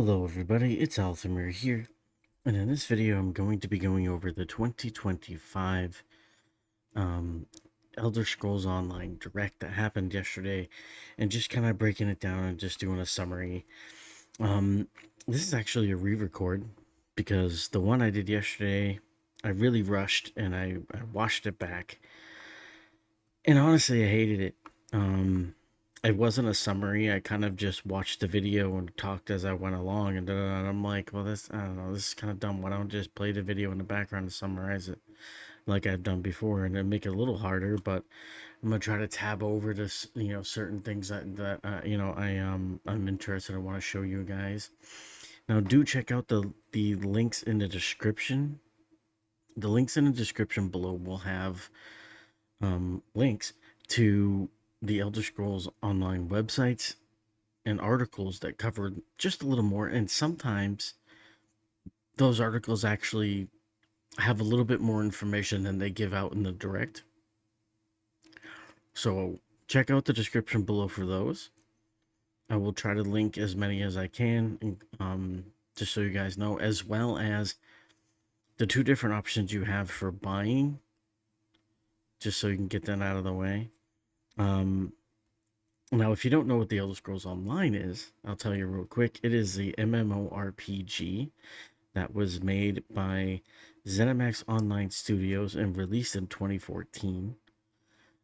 Hello everybody, it's Althamir here, and in this video I'm going to be going over the 2025 Elder Scrolls Online Direct that happened yesterday, and just kind of breaking it down and just doing a summary. This is actually a re-record, because the one I did yesterday, I really rushed, and I washed it back, and honestly I hated it. It wasn't a summary. I kind of just watched the video and talked as I went along, and I'm like, well, I don't know, this is kind of dumb. Why don't I just play the video in the background and summarize it like I've done before, and then make it a little harder. But I'm gonna try to tab over to certain things that I'm interested in, want to show you guys. Now, do check out the links in the description. The links in the description below will have links to the Elder Scrolls Online websites and articles that cover just a little more, and sometimes those articles actually have a little bit more information than they give out in the direct. So check out the description below for those. I will try to link as many as I can, just so you guys know, as well as the two different options you have for buying, just so you can get that out of the way. Now, if you don't know what the Elder Scrolls Online is, I'll tell you real quick. It is the MMORPG that was made by Zenimax Online Studios and released in 2014.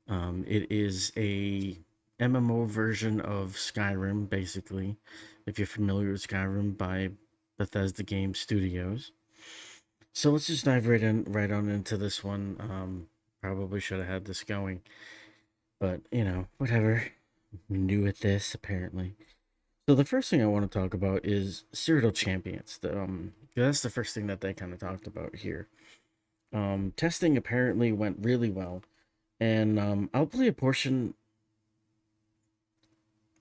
It is a MMO version of Skyrim, basically, if you're familiar with Skyrim, by Bethesda Game Studios. So let's just dive right on into this one. Probably should have had this going, but whatever. New at this, apparently. So the first thing I want to talk about is Cyrodiil Champions. That's the first thing that they kind of talked about here. Testing apparently went really well, and I will play a portion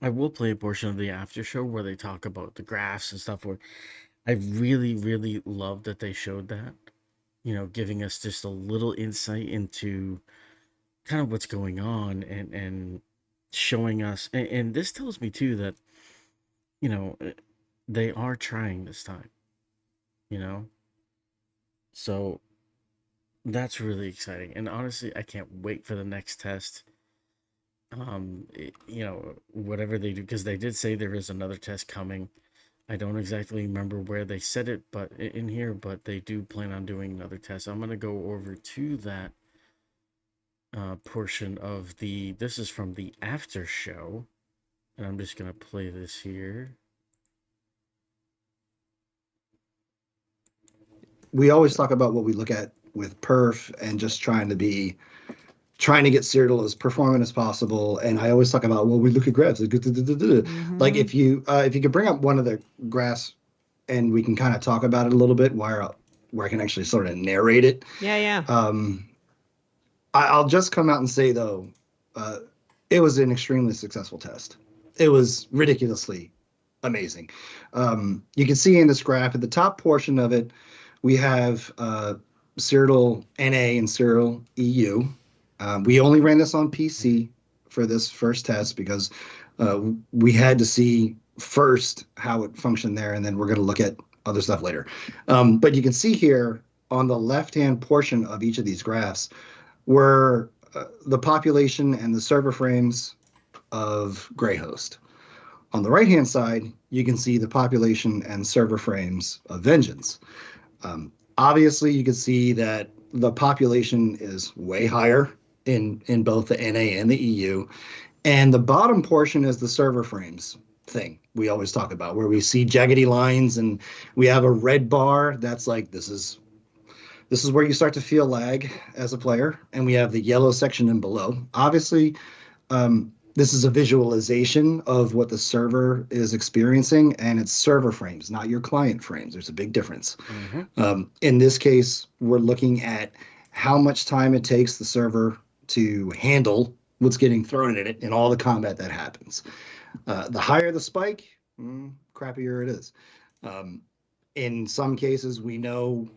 of the after show where they talk about the graphs and stuff. Where I really, really love that they showed that, giving us just a little insight into kind of what's going on, and showing us, and this tells me too that they are trying this time, you know so that's really exciting, and honestly I can't wait for the next test. Whatever they do, because they did say there is another test coming. I don't exactly remember where they said it, but in here, but they do plan on doing another test. I'm going to go over to that portion of this is from the after show, and I'm just going to play this here. We always talk about what we look at with perf and just trying to get Cyrodiil as performant as possible. And I always talk about, well, we look at graphs. Like if you could bring up one of the graphs and we can kind of talk about it a little bit where I can actually sort of narrate it. Yeah. I'll just come out and say, though, it was an extremely successful test. It was ridiculously amazing. You can see in this graph at the top portion of it, we have Cyrodiil NA and Cyrodiil EU. We only ran this on PC for this first test because we had to see first how it functioned there, and then we're going to look at other stuff later. But you can see here on the left-hand portion of each of these graphs were the population and the server frames of Greyhost. On the right-hand side, you can see the population and server frames of Vengeance. Obviously, you can see that the population is way higher in both the NA and the EU. And the bottom portion is the server frames thing we always talk about, where we see jaggedy lines and we have a red bar. That's like, this is where you start to feel lag as a player. And we have the yellow section in below. Obviously, this is a visualization of what the server is experiencing, and it's server frames, not your client frames. There's a big difference. In this case, we're looking at how much time it takes the server to handle what's getting thrown at it and all the combat that happens. The higher the spike, crappier it is. In some cases, we know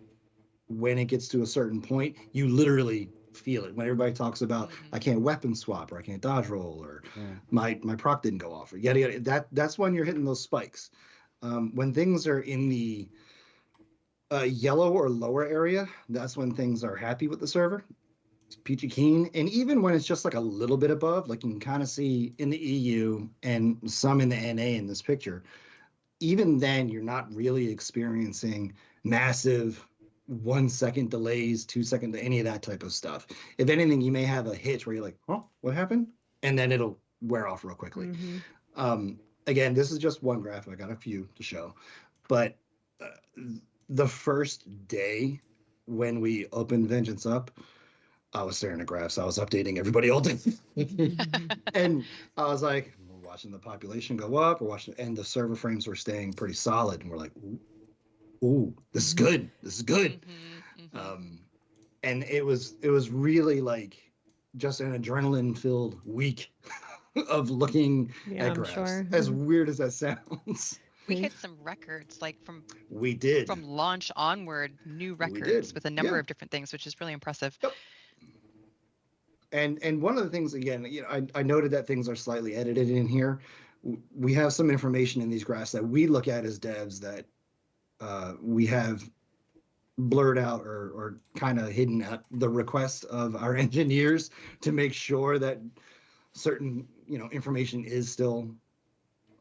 when it gets to a certain point, you literally feel it. When everybody talks about, I can't weapon swap, or I can't dodge roll, or my proc didn't go off, or yada yada, that's when you're hitting those spikes. When things are in the yellow or lower area, that's when things are happy with the server. It's peachy keen. And even when it's just like a little bit above, like you can kind of see in the EU and some in the NA in this picture, even then you're not really experiencing massive 1 second delays, 2 second, any of that type of stuff. If anything, you may have a hitch where you're like, oh, what happened? And then it'll wear off real quickly. Mm-hmm. Again, this is just one graph. I got a few to show. But the first day when we opened Vengeance up, I was staring at graphs. I was updating everybody all day. And I was like, we're watching the population go up, we're watching, and the server frames were staying pretty solid. And we're like, ooh, this is good. This is good. And it was really like just an adrenaline filled week of looking Yeah, at I'm graphs. sure. As weird as that sounds. We hit some records, like from We launch onward, new did. records with a number Yeah. of different things, which is really impressive. Yep. And one of the things, again, I noted that things are slightly edited in here. We have some information in these graphs that we look at as devs that we have blurred out or kind of hidden at the request of our engineers to make sure that certain information is still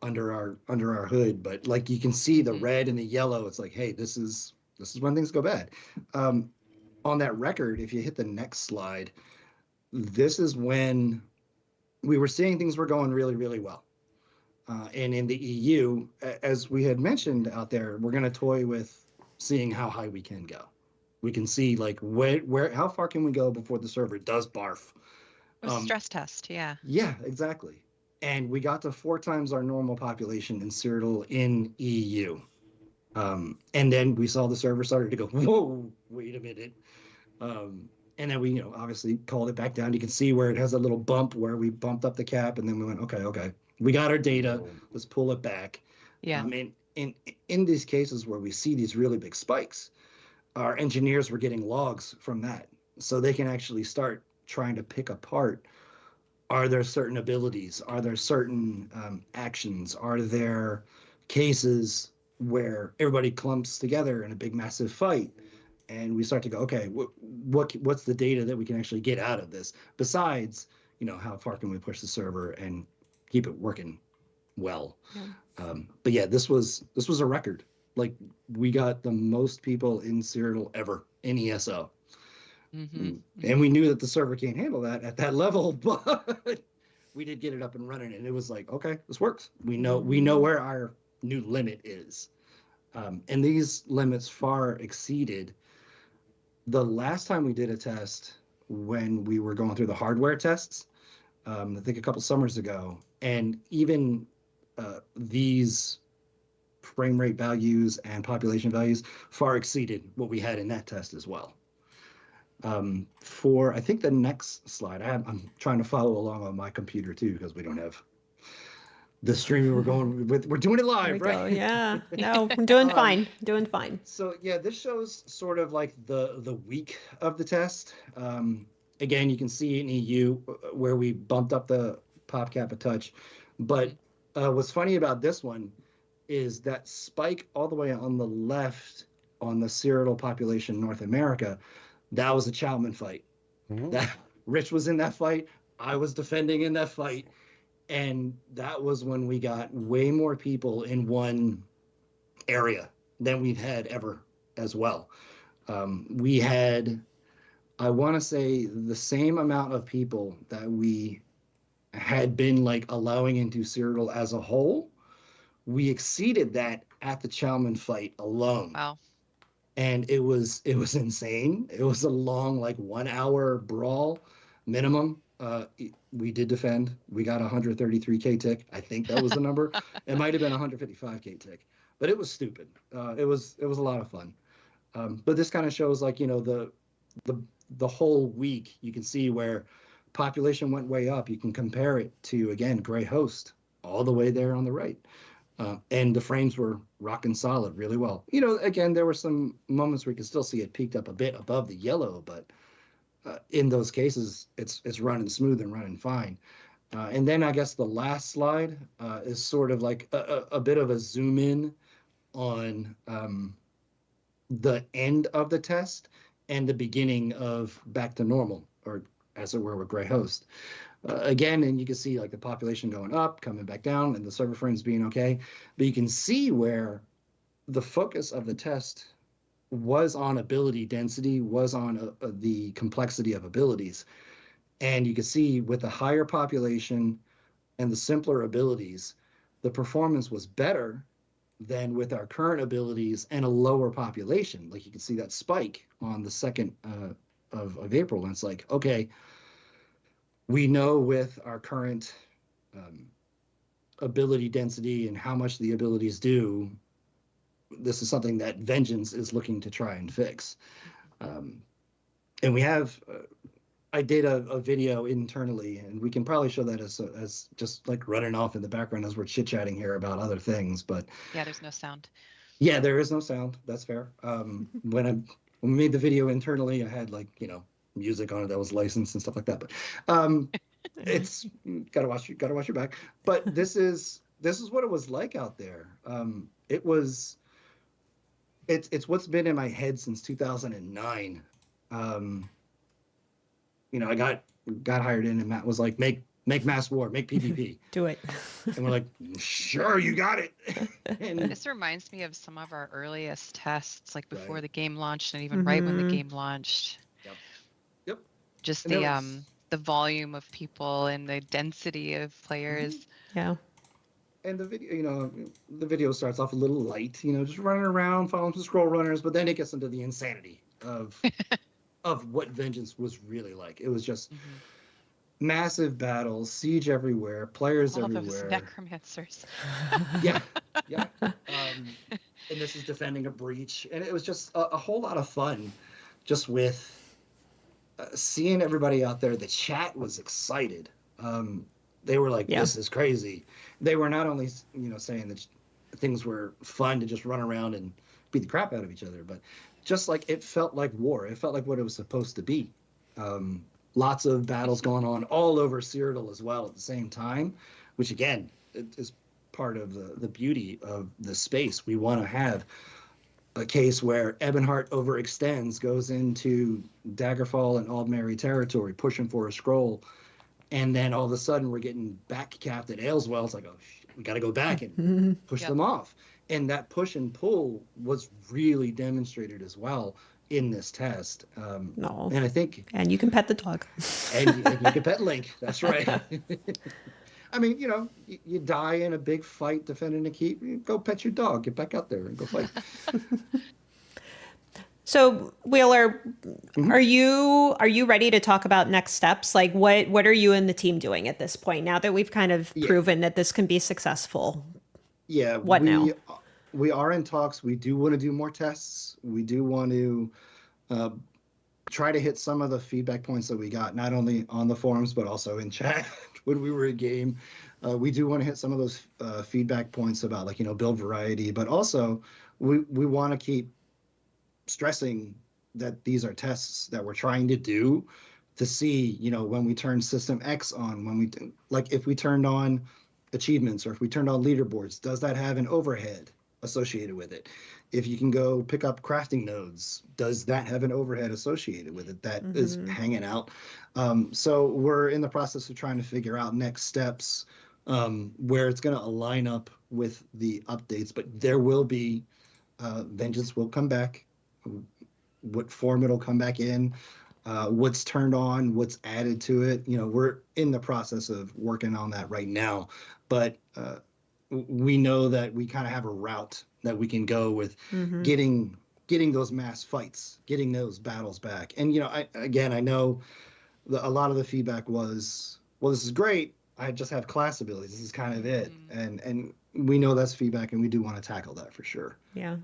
under our hood. But like you can see the red and the yellow, it's like, hey, this is when things go bad. On that record, if you hit the next slide, this is when we were seeing things were going really, really well. And in the EU, as we had mentioned out there, we're going to toy with seeing how high we can go. We can see like how far can we go before the server does barf. A stress test, yeah. Yeah, exactly. And we got to 4 times our normal population in Cyrodiil in EU. And then we saw the server started to go, whoa, wait a minute. And then we, obviously called it back down. You can see where it has a little bump where we bumped up the cap, and then we went, okay, we got our data. Let's pull it back. Yeah. And in these cases where we see these really big spikes, our engineers were getting logs from that, so they can actually start trying to pick apart. Are there certain abilities? Are there certain actions? Are there cases where everybody clumps together in a big, massive fight? And we start to go, okay, what's the data that we can actually get out of this? Besides, how far can we push the server and keep it working well? Yeah. But yeah, this was a record. Like we got the most people in Cyrodiil ever in ESO. And we knew that the server can't handle that at that level, but we did get it up and running, and it was like, okay, this works. We know where our new limit is. And these limits far exceeded the last time we did a test when we were going through the hardware tests, I think a couple summers ago, and even these frame rate values and population values far exceeded what we had in that test as well. For I think the next slide, I'm trying to follow along on my computer too, because we don't have the streaming we're going with. We're doing it live, right? Go. Yeah. No, I'm doing fine. Doing fine. So yeah, this shows sort of like the week of the test. Again, you can see in EU where we bumped up the pop cap a touch. But what's funny about this one is that spike all the way on the left on the Cyrodiil population North America. That was a Chalman fight. That Rich was in that fight. I was defending in that fight. And that was when we got way more people in one area than we've had ever as well. We had, I want to say, the same amount of people that we had been like allowing into Cyrodiil as a whole. We exceeded that at the Chalman fight alone. Wow. And it was insane. It was a long, like 1 hour brawl minimum. We did defend. We got 133k tick. I think that was the number. It might have been 155k tick, but it was stupid. It was a lot of fun. But this kind of shows like the whole week. You can see where population went way up. You can compare it to again Gray Host all the way there on the right. And the frames were rocking solid really well. Again, there were some moments where you could still see it peaked up a bit above the yellow, but in those cases, it's running smooth and running fine. And then I guess the last slide is sort of like a bit of a zoom in on the end of the test and the beginning of back to normal, or as it were with Grey Host. Again, and you can see like the population going up, coming back down, and the server frames being okay. But you can see where the focus of the test was on ability density, was on the complexity of abilities. And you can see with the higher population and the simpler abilities, the performance was better than with our current abilities and a lower population. Like you can see that spike on the 2nd of April. And it's like, okay, we know with our current ability density and how much the abilities do, this is something that Vengeance is looking to try and fix. And we have, I did a video internally, and we can probably show that as just like running off in the background as we're chit-chatting here about other things. But Yeah, there's no sound. yeah, there is no sound. That's fair. When we made the video internally, I had like, music on it that was licensed and stuff like that. But it's gotta watch your back. But this is what it was like out there. It's what's been in my head since 2009. I got hired in, and Matt was like, make mass war, make PvP. Do it. And we're like, sure, you got it. And This reminds me of some of our earliest tests, like before Right. the game launched, and even right when the Mhm. game launched. Yep. Just And there was- the volume of people and the density of players. Yeah. And the video starts off a little light, just running around, following some scroll runners, but then it gets into the insanity of what Vengeance was really like. It was just massive battles, siege everywhere, players All everywhere. those necromancers. Yeah. And this is defending a breach, and it was just a whole lot of fun, just with seeing everybody out there. The chat was excited. They were like, "This is crazy." They were not only saying that things were fun to just run around and beat the crap out of each other, but just like it felt like war. It felt like what it was supposed to be. Lots of battles going on all over Cyrodiil as well at the same time, which again is part of the beauty of the space. We want to have a case where Ebonheart overextends, goes into Daggerfall and Aldmeri territory, pushing for a scroll, and then all of a sudden we're getting back capped at Ayleswell. It's like, oh, we got to go back and push them off. And that push and pull was really demonstrated as well in this test. No. And I think... And you can pet the dog. and you can pet Link. That's right. I mean, you die in a big fight defending a keep, you go pet your dog, get back out there and go fight. So Wheeler, are you ready to talk about next steps? Like what are you and the team doing at this point now that we've kind of proven that this can be successful? Yeah. What now? We are in talks. We do want to do more tests. We do want to try to hit some of the feedback points that we got, not only on the forums, but also in chat when we were in game. We do want to hit some of those feedback points about build variety, but also we want to keep stressing that these are tests that we're trying to do to see, when we turn System X on, when we if we turned on achievements or if we turned on leaderboards, does that have an overhead associated with it? If you can go pick up crafting nodes, does that have an overhead associated with it that is hanging out? So we're in the process of trying to figure out next steps where it's going to align up with the updates, but there will be Vengeance will come back. What form it'll come back in, what's turned on, what's added to it. We're in the process of working on that right now, but we know that we kind of have a route that we can go with getting those mass fights, getting those battles back. And I know a lot of the feedback was, well, this is great, I just have class abilities, this is kind of it. And we know that's feedback, and we do want to tackle that for sure. Yeah.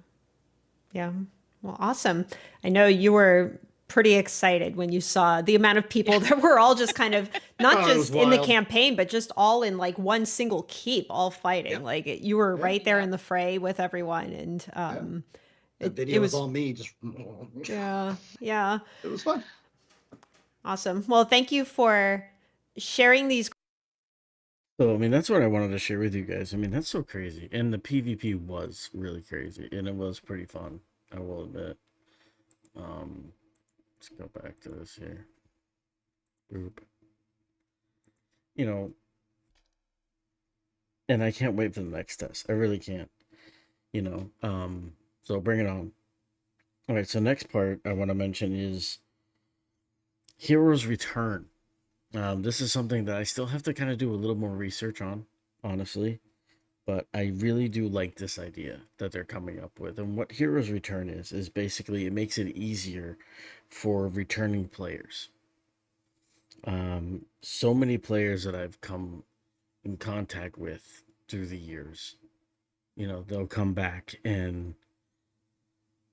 Well, awesome. I know you were pretty excited when you saw the amount of people that were all just kind of not just in the campaign, but just all in like one single keep, all fighting. Like you were right there in the fray with everyone. And the video was all me. Just yeah. It was fun. Awesome. Well, thank you for sharing these So, I mean, that's what I wanted to share with you guys. I mean, that's so crazy. And the PvP was really crazy, and it was pretty fun, I will admit. Let's go back to this here. Boop. You know, and I can't wait for the next test. I really can't. You know, so bring it on. All right, so next part I want to mention is Heroes Return. This is something that I still have to kind of do a little more research on, honestly. But I really do like this idea that they're coming up with. And what Heroes Return is basically it makes it easier for returning players. So many players that I've come in contact with through the years, you know, they'll come back and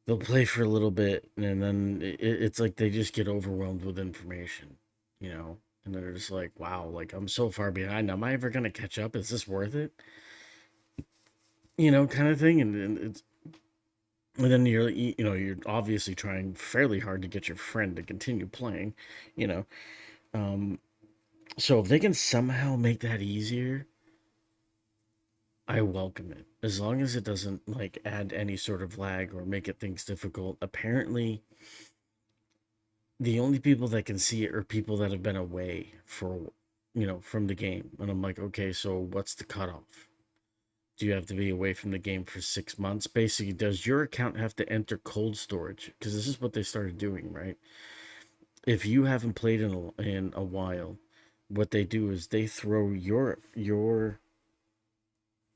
they'll play for a little bit, and then it's like they just get overwhelmed with information, you know, and they're just like, wow, like I'm so far behind. Am I ever going to catch up? Is this worth it? You know, kind of thing. And then you're obviously trying fairly hard to get your friend to continue playing, you know. So if they can somehow make that easier, I welcome it. As long as it doesn't like add any sort of lag or make it things difficult. Apparently, the only people that can see it are people that have been away for, you know, from the game. And I'm like, okay, so what's the cutoff? Do you have to be away from the game for 6 months? Basically, does your account have to enter cold storage? Because this is what they started doing, right? If you haven't played in a while, what they do is they throw your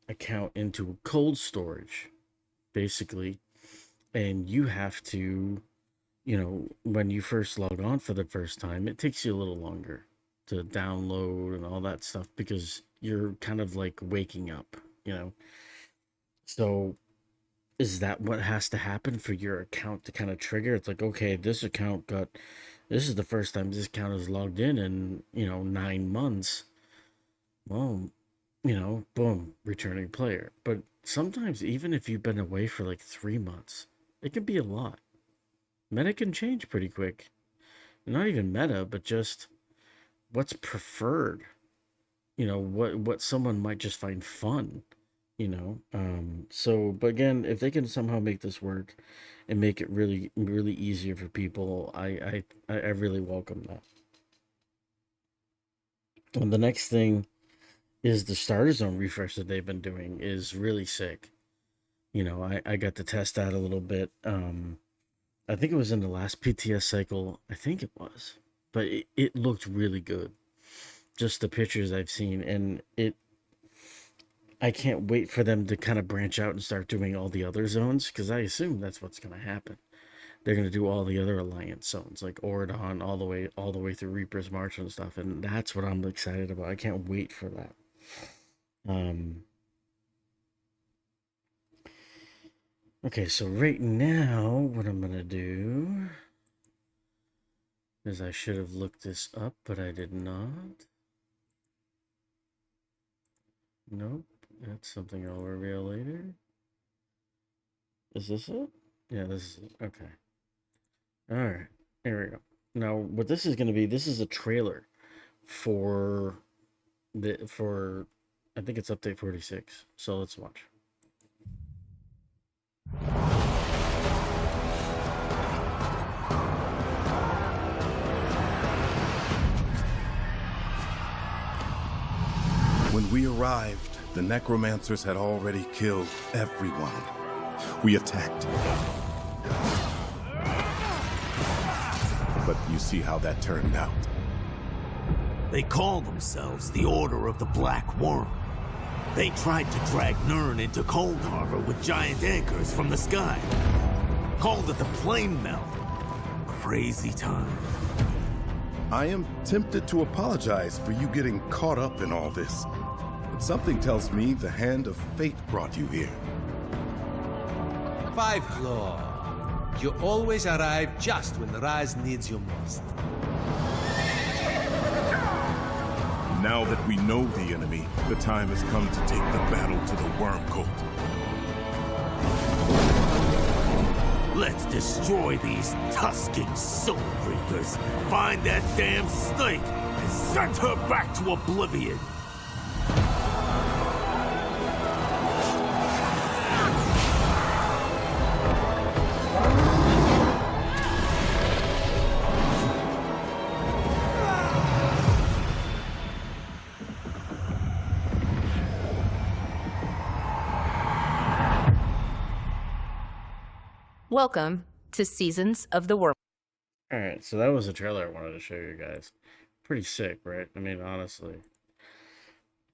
account into cold storage, basically, and you have to, you know, when you first log on for the first time, it takes you a little longer to download and all that stuff because you're kind of like waking up, you know. So is that what has to happen for your account to kind of trigger? It's like, okay, this is the first time this account is logged in, you know, 9 months. Well, you know, boom, returning player. But sometimes even if you've been away for like 3 months, it can be a lot. Meta can change pretty quick. Not even meta, but just what's preferred. You know, what someone might just find fun, you know. But again, if they can somehow make this work and make it really, really easier for people, I really welcome that. And the next thing is the starter zone refresh that they've been doing is really sick. You know, I got to test that a little bit. I think it was in the last PTS cycle. I think it was. But it looked really good. Just the pictures I've seen. And I can't wait for them to kind of branch out and start doing all the other zones. Because I assume that's what's going to happen. They're going to do all the other Alliance zones. Like Oridon all the way through Reaper's March and stuff. And that's what I'm excited about. I can't wait for that. Okay, so right now, what I'm gonna do is I should have looked this up, but I did not. Nope, that's something I'll reveal later. Is this it? Yeah, this is it. Okay. Alright, there we go. Now, what this is gonna be, this is a trailer for I think it's update 46. So let's watch. When we arrived, the necromancers had already killed everyone. We attacked. But you see how that turned out. They call themselves the Order of the Black Worm. They tried to drag Nirn into Cold Harbor with giant anchors from the sky. Called it the Plane Melt. Crazy time. I am tempted to apologize for you getting caught up in all this. But something tells me the hand of fate brought you here. Five Claw. You always arrive just when the Rise needs you most. Now that we know the enemy, the time has come to take the battle to the Worm Cult. Let's destroy these tusking soul reapers. Find that damn snake and send her back to oblivion. Welcome to Seasons of the Worm. Alright, so that was a trailer I wanted to show you guys. Pretty sick, right? I mean, honestly.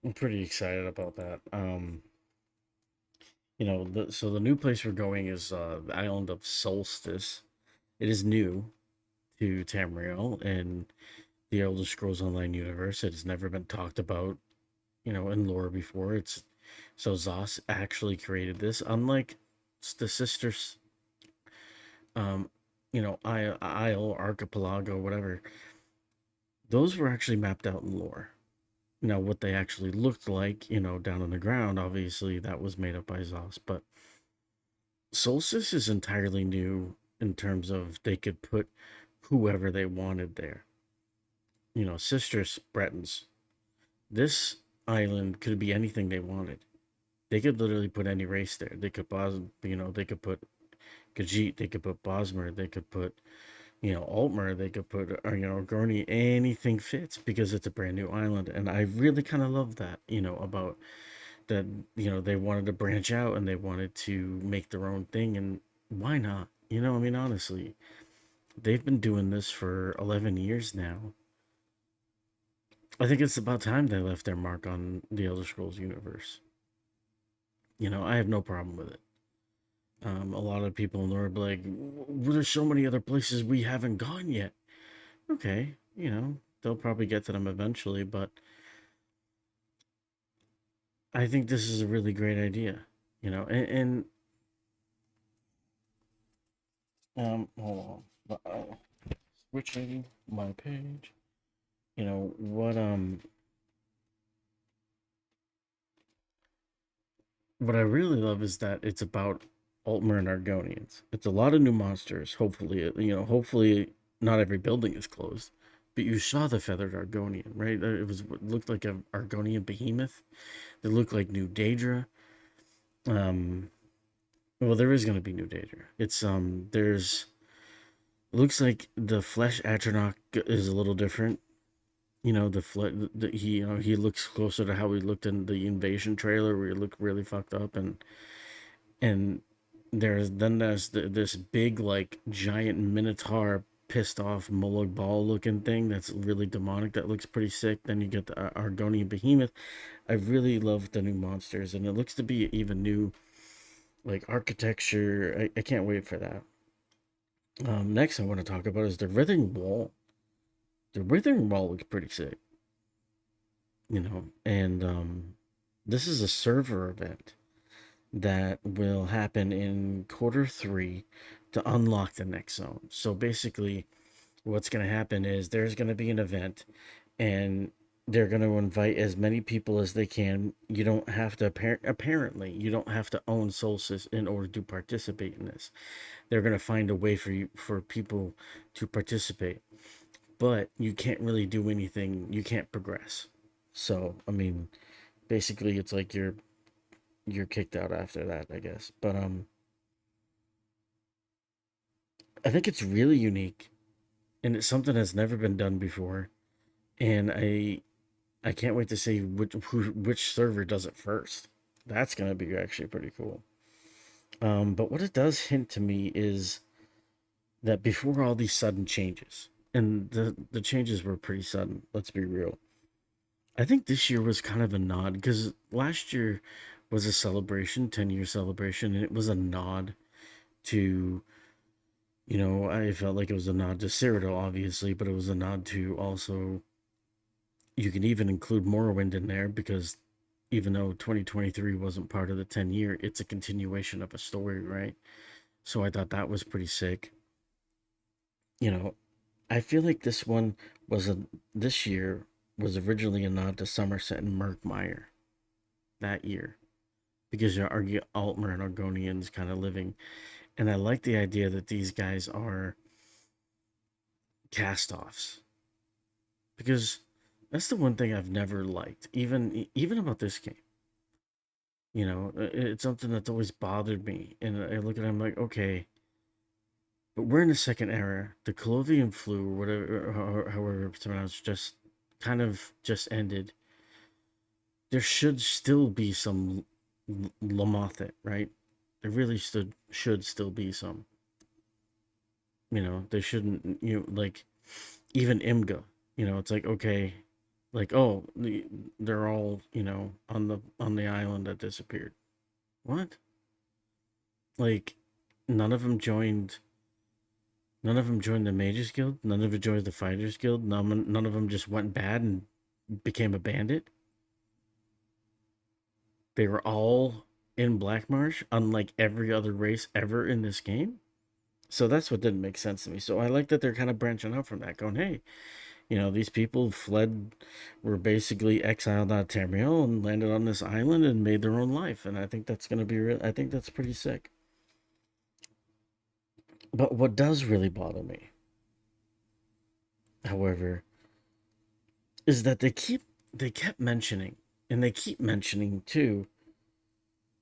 I'm pretty excited about that. So the new place we're going is the island of Solstice. It is new to Tamriel and the Elder Scrolls Online universe. It has never been talked about, in lore before. So ZOS actually created this, unlike the sisters, Isle, Archipelago, whatever. Those were actually mapped out in lore. Now, what they actually looked like, down on the ground, obviously that was made up by ZOS, but Solstice is entirely new in terms of they could put whoever they wanted there. Sisters, Bretons. This island could be anything they wanted. They could literally put any race there. They could they could put Khajiit, they could put Bosmer, they could put, Altmer, they could put, Gorni, anything fits because it's a brand new island. And I really kind of love that, about that, they wanted to branch out and they wanted to make their own thing. And why not? Honestly, they've been doing this for 11 years now. I think it's about time they left their mark on the Elder Scrolls universe. I have no problem with it. A lot of people in the world be like, there's so many other places we haven't gone yet. Okay, they'll probably get to them eventually, but I think this is a really great idea, and hold on, switching my page. What I really love is that it's about Altmer and Argonians. It's a lot of new monsters. Hopefully not every building is closed. But you saw the feathered Argonian, right? It looked like an Argonian behemoth. It looked like New Daedra. Well, there is going to be New Daedra. It looks like the flesh Atronach is a little different. He looks closer to how he looked in the invasion trailer, where he looked really fucked up, and there's this big, like, giant minotaur pissed off Molag Bal looking thing that's really demonic, that looks pretty sick. Then you get the Argonian behemoth. I really love the new monsters, and it looks to be even new, like, architecture. I can't wait for that. Next I want to talk about is the Writhing Wall. The Writhing Wall looks pretty sick, and this is a server event that will happen in Q3 to unlock the next zone. So basically, what's going to happen is there's going to be an event, and they're going to invite as many people as they can. You don't have to, apparently, you don't have to own Solstice in order to participate in this. They're going to find a way for people to participate. But you can't really do anything. You can't progress. So, basically it's like you're kicked out after that, I guess. But I think it's really unique, and it's something that's never been done before. And I can't wait to see which server does it first. That's gonna be actually pretty cool. But what it does hint to me is that before all these sudden changes, and the changes were pretty sudden, let's be real, I think this year was kind of a nod, because last year was a celebration, 10-year celebration, and it was a nod to, I felt like it was a nod to Cyrodiil, obviously, but it was a nod to also, you can even include Morrowind in there, because even though 2023 wasn't part of the 10-year, it's a continuation of a story, right? So I thought that was pretty sick. I feel like this year was originally a nod to Somerset and Murkmire that year, because you're Altmer and Argonians kind of living. And I like the idea that these guys are cast-offs, because that's the one thing I've never liked, even about this game. It's something that's always bothered me, and I look at it, I'm like, okay, but we're in the second era. The Colovian flu, or whatever, however it's pronounced, just ended. There should still be some Lamothet, right? There really should still be some. You know, they shouldn't, like, even Imga, it's like, okay, like, oh, they're all, on the island that disappeared. What? Like, none of them joined the Mages Guild. None of them joined the Fighters Guild. None of them just went bad and became a bandit. They were all in Black Marsh, unlike every other race ever in this game. So that's what didn't make sense to me. So I like that they're kind of branching out from that, going, hey, these people were basically exiled out of Tamriel and landed on this island and made their own life. And I think that's going to be I think that's pretty sick. But what does really bother me, however, is that they kept mentioning, and they keep mentioning too,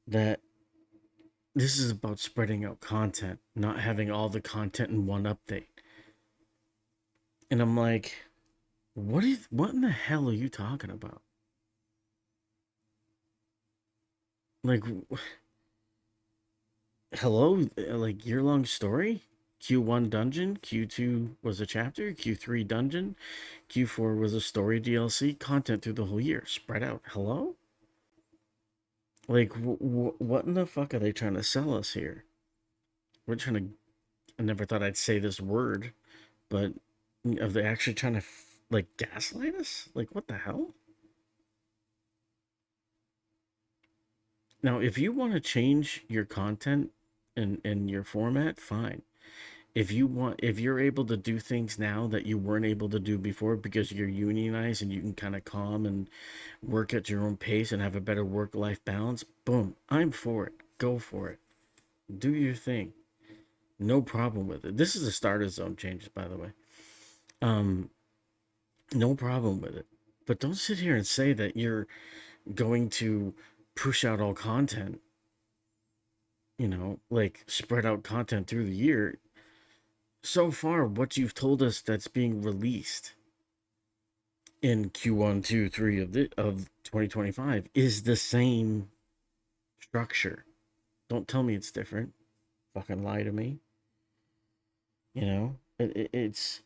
that this is about spreading out content, not having all the content in one update. And I'm like, what in the hell are you talking about? Like, hello? Like, year-long story? Q1 dungeon, Q2 was a chapter, Q3 dungeon, Q4 was a story DLC, content through the whole year, spread out. Hello? Like, what in the fuck are they trying to sell us here? I never thought I'd say this word, but are they actually trying to, like, gaslight us? Like, what the hell? Now, if you want to change your content and your format, fine. If you're able to do things now that you weren't able to do before because you're unionized and you can kind of calm and work at your own pace and have a better work-life balance, boom, I'm for it. Go for it. Do your thing. No problem with it. This is a starter zone changes, by the way. No problem with it. But don't sit here and say that you're going to push out all content, like spread out content through the year. So far, what you've told us that's being released in Q1, 2, 3 of 2025 is the same structure. Don't tell me it's different. Fucking lie to me. It's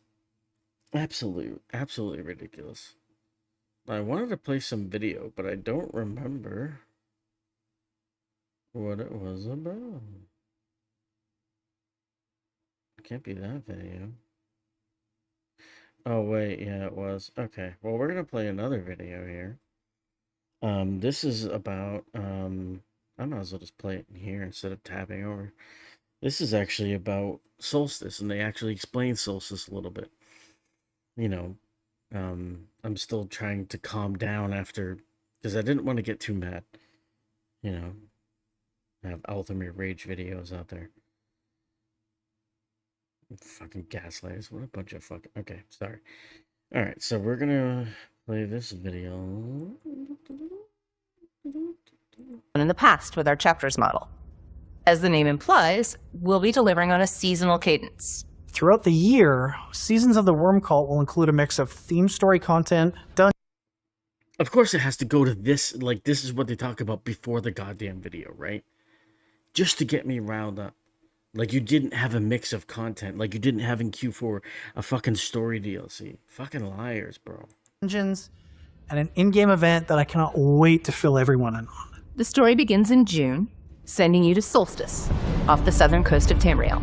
absolutely ridiculous. I wanted to play some video, but I don't remember what it was about. Can't be that video. Oh, wait, yeah, it was. Okay, well, we're gonna play another video here. This is about, I might as well just play it in here instead of tabbing over. This is actually about Solstice, and they actually explain Solstice a little bit. I'm still trying to calm down after, because I didn't want to get too mad. I have Ultimate Rage videos out there. Fucking gaslighters. What a bunch of fucking... Okay, sorry. Alright, so we're gonna play this video. In the past with our chapters model. As the name implies, we'll be delivering on a seasonal cadence. Throughout the year, Seasons of the Worm Cult will include a mix of theme story content, Of course it has to go to this, like, this is what they talk about before the goddamn video, right? Just to get me riled up. Like, you didn't have a mix of content. Like, you didn't have in Q4 a fucking story DLC. Fucking liars, bro. dungeons, and an in-game event that I cannot wait to fill everyone in on. The story begins in June, sending you to Solstice, off the southern coast of Tamriel.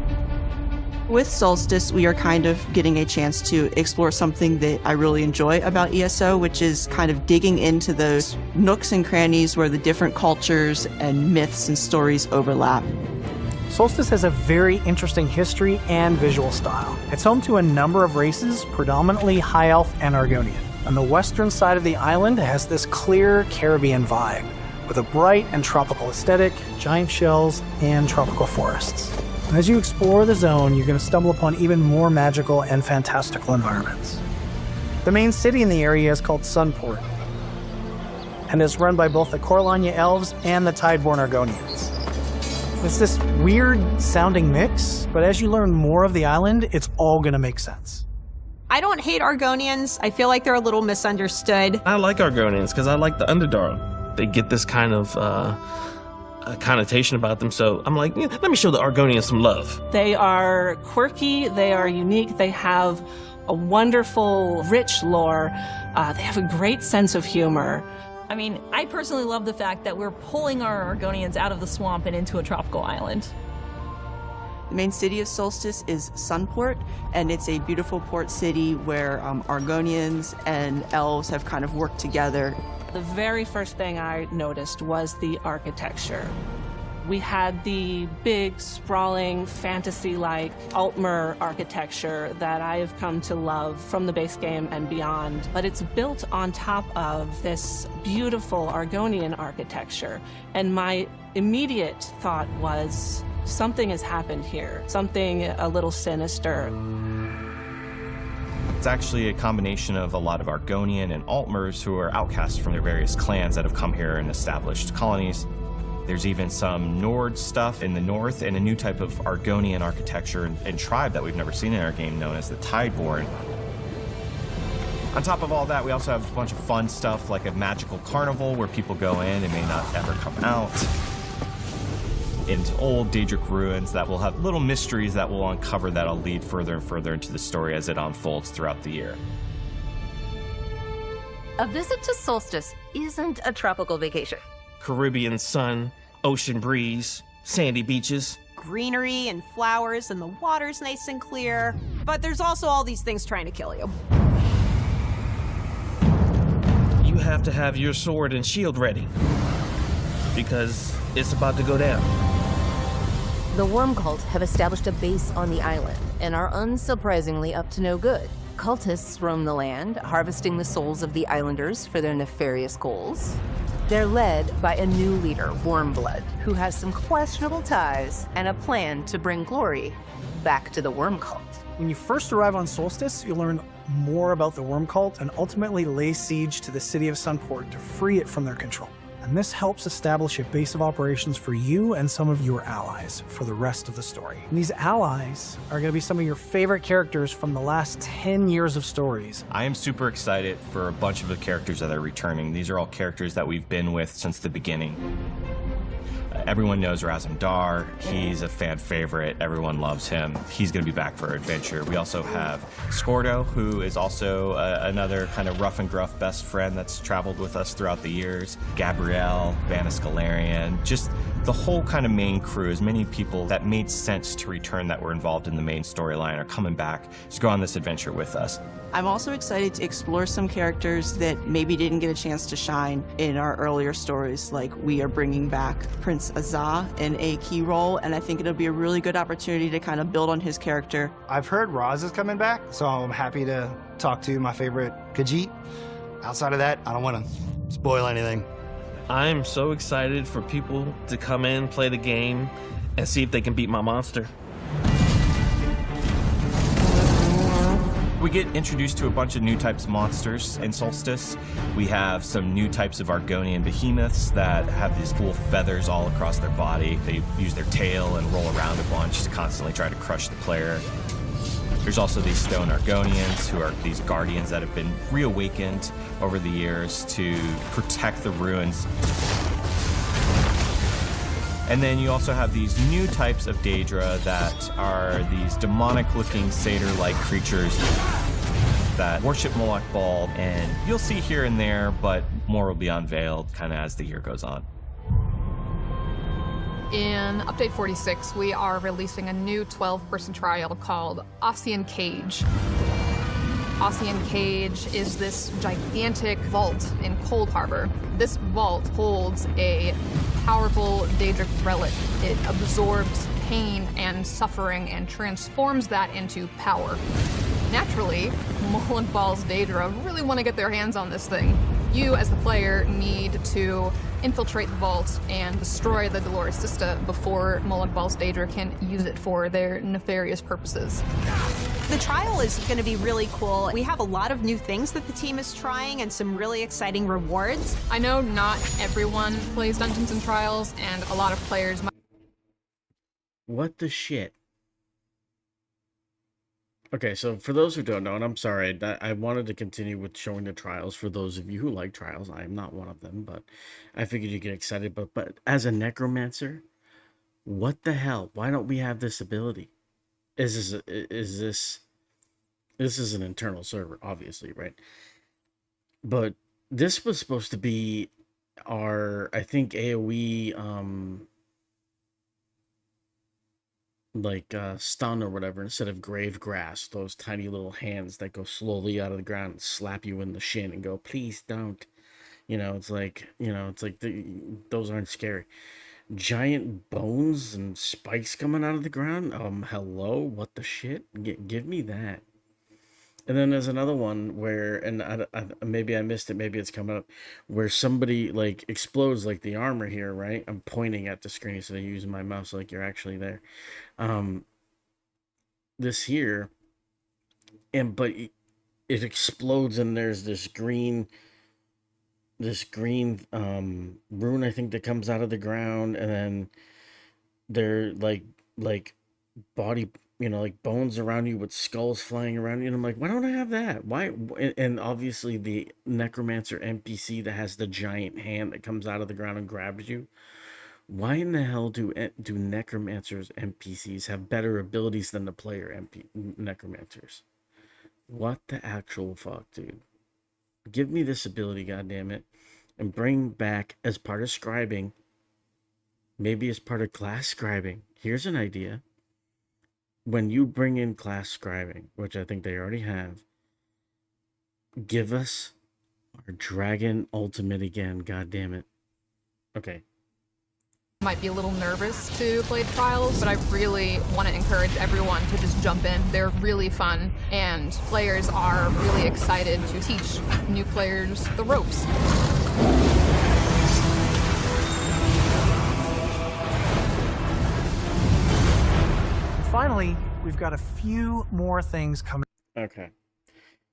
With Solstice, we are kind of getting a chance to explore something that I really enjoy about ESO, which is kind of digging into those nooks and crannies where the different cultures and myths and stories overlap. Solstice has a very interesting history and visual style. It's home to a number of races, predominantly High Elf and Argonian. On the western side of the island, it has this clear Caribbean vibe, with a bright and tropical aesthetic, giant shells, and tropical forests. And as you explore the zone, you're going to stumble upon even more magical and fantastical environments. The main city in the area is called Sunport, and is run by both the Corlania Elves and the Tideborn Argonians. It's this weird-sounding mix, but as you learn more of the island, it's all going to make sense. I don't hate Argonians. I feel like they're a little misunderstood. I like Argonians because I like the Underdark. They get this kind of connotation about them, so I'm like, let me show the Argonians some love. They are quirky, they are unique, they have a wonderful, rich lore, they have a great sense of humor. I mean, I personally love the fact that we're pulling our Argonians out of the swamp and into a tropical island. The main city of Solstice is Sunport, and it's a beautiful port city where Argonians and elves have kind of worked together. The very first thing I noticed was the architecture. We had the big, sprawling, fantasy-like Altmer architecture that I have come to love from the base game and beyond. But it's built on top of this beautiful Argonian architecture. And my immediate thought was, something has happened here. Something a little sinister. It's actually a combination of a lot of Argonian and Altmers who are outcasts from their various clans that have come here and established colonies. There's even some Nord stuff in the north and a new type of Argonian architecture and tribe that we've never seen in our game known as the Tideborn. On top of all that, we also have a bunch of fun stuff like a magical carnival where people go in and may not ever come out. Into old Daedric ruins that will have little mysteries that will uncover that'll lead further and further into the story as it unfolds throughout the year. A visit to Solstice isn't a tropical vacation. Caribbean sun, ocean breeze, sandy beaches. Greenery and flowers and the water's nice and clear. But there's also all these things trying to kill you. You have to have your sword and shield ready because it's about to go down. The Worm Cult have established a base on the island and are unsurprisingly up to no good. Cultists roam the land, harvesting the souls of the islanders for their nefarious goals. They're led by a new leader, Wormblood, who has some questionable ties and a plan to bring glory back to the Worm Cult. When you first arrive on Solstice, you'll learn more about the Worm Cult and ultimately lay siege to the city of Sunport to free it from their control. And this helps establish a base of operations for you and some of your allies for the rest of the story. And these allies are going to be some of your favorite characters from the last 10 years of stories. I am super excited for a bunch of the characters that are returning. These are all characters that we've been with since the beginning. Everyone knows Razumdar. He's a fan favorite. Everyone loves him. He's going to be back for our adventure. We also have Scordo, who is also another kind of rough and gruff best friend that's traveled with us throughout the years. Gabrielle, Baniscalarian, just the whole kind of main crew. As many people that made sense to return that were involved in the main storyline are coming back to go on this adventure with us. I'm also excited to explore some characters that maybe didn't get a chance to shine in our earlier stories, like we are bringing back Prince Azah in a key role, and I think it'll be a really good opportunity to kind of build on his character. I've heard Roz is coming back, so I'm happy to talk to my favorite Khajiit. Outside of that, I don't want to spoil anything. I'm so excited for people to come in, play the game, and see if they can beat my monster. We get introduced to a bunch of new types of monsters in Solstice. We have some new types of Argonian behemoths that have these cool feathers all across their body. They use their tail and roll around a bunch to constantly try to crush the player. There's also these stone Argonians, who are these guardians that have been reawakened over the years to protect the ruins. And then you also have these new types of Daedra that are these demonic-looking satyr-like creatures that worship Moloch Ball, and you'll see here and there, but more will be unveiled kind of as the year goes on. In Update 46, we are releasing a new 12-person trial called Ossian Cage. Ossian Cage is this gigantic vault in Cold Harbor. This vault holds a powerful Daedric relic. It absorbs pain and suffering and transforms that into power. Naturally, Moloch Ball's Daedra really want to get their hands on this thing. You, as the player, need to infiltrate the vault and destroy the Dolores Sista before Moloch Ball's Daedra can use it for their nefarious purposes. The trial is going to be really cool. We have a lot of new things that the team is trying and some really exciting rewards. I know not everyone plays Dungeons and Trials, and a lot of players might... What the shit? Okay, so for those who don't know, and I'm sorry, I wanted to continue with showing the trials for those of you who like trials. I am not one of them, but I figured you get excited. But as a necromancer, what the hell? Why don't we have this ability? This is an internal server, obviously, right? But this was supposed to be our, I think, AoE like stun or whatever, instead of grave grass, those tiny little hands that go slowly out of the ground and slap you in the shin and go, please don't. It's like, those aren't scary. Giant bones and spikes coming out of the ground. Hello, what the shit? Give me that. And then there's another one where, and maybe I missed it, maybe it's coming up, where somebody like explodes like the armor here, right? I'm pointing at the screen instead of using my mouse like you're actually there. This here, but it explodes and there's this green rune, I think, that comes out of the ground, and then they're like body, like bones around you with skulls flying around you, and I'm like, why don't I have that? Why? And obviously the necromancer NPC that has the giant hand that comes out of the ground and grabs you. Why in the hell do necromancers NPCs have better abilities than the player necromancers? What the actual fuck, dude? Give me this ability, goddammit, and bring back, as part of scribing, maybe as part of class scribing. Here's an idea. When you bring in class scribing, which I think they already have, give us our dragon ultimate again, goddammit. Okay. Might be a little nervous to play trials, but I really want to encourage everyone to just jump in. They're really fun, and players are really excited to teach new players the ropes. Finally, we've got a few more things coming. Okay.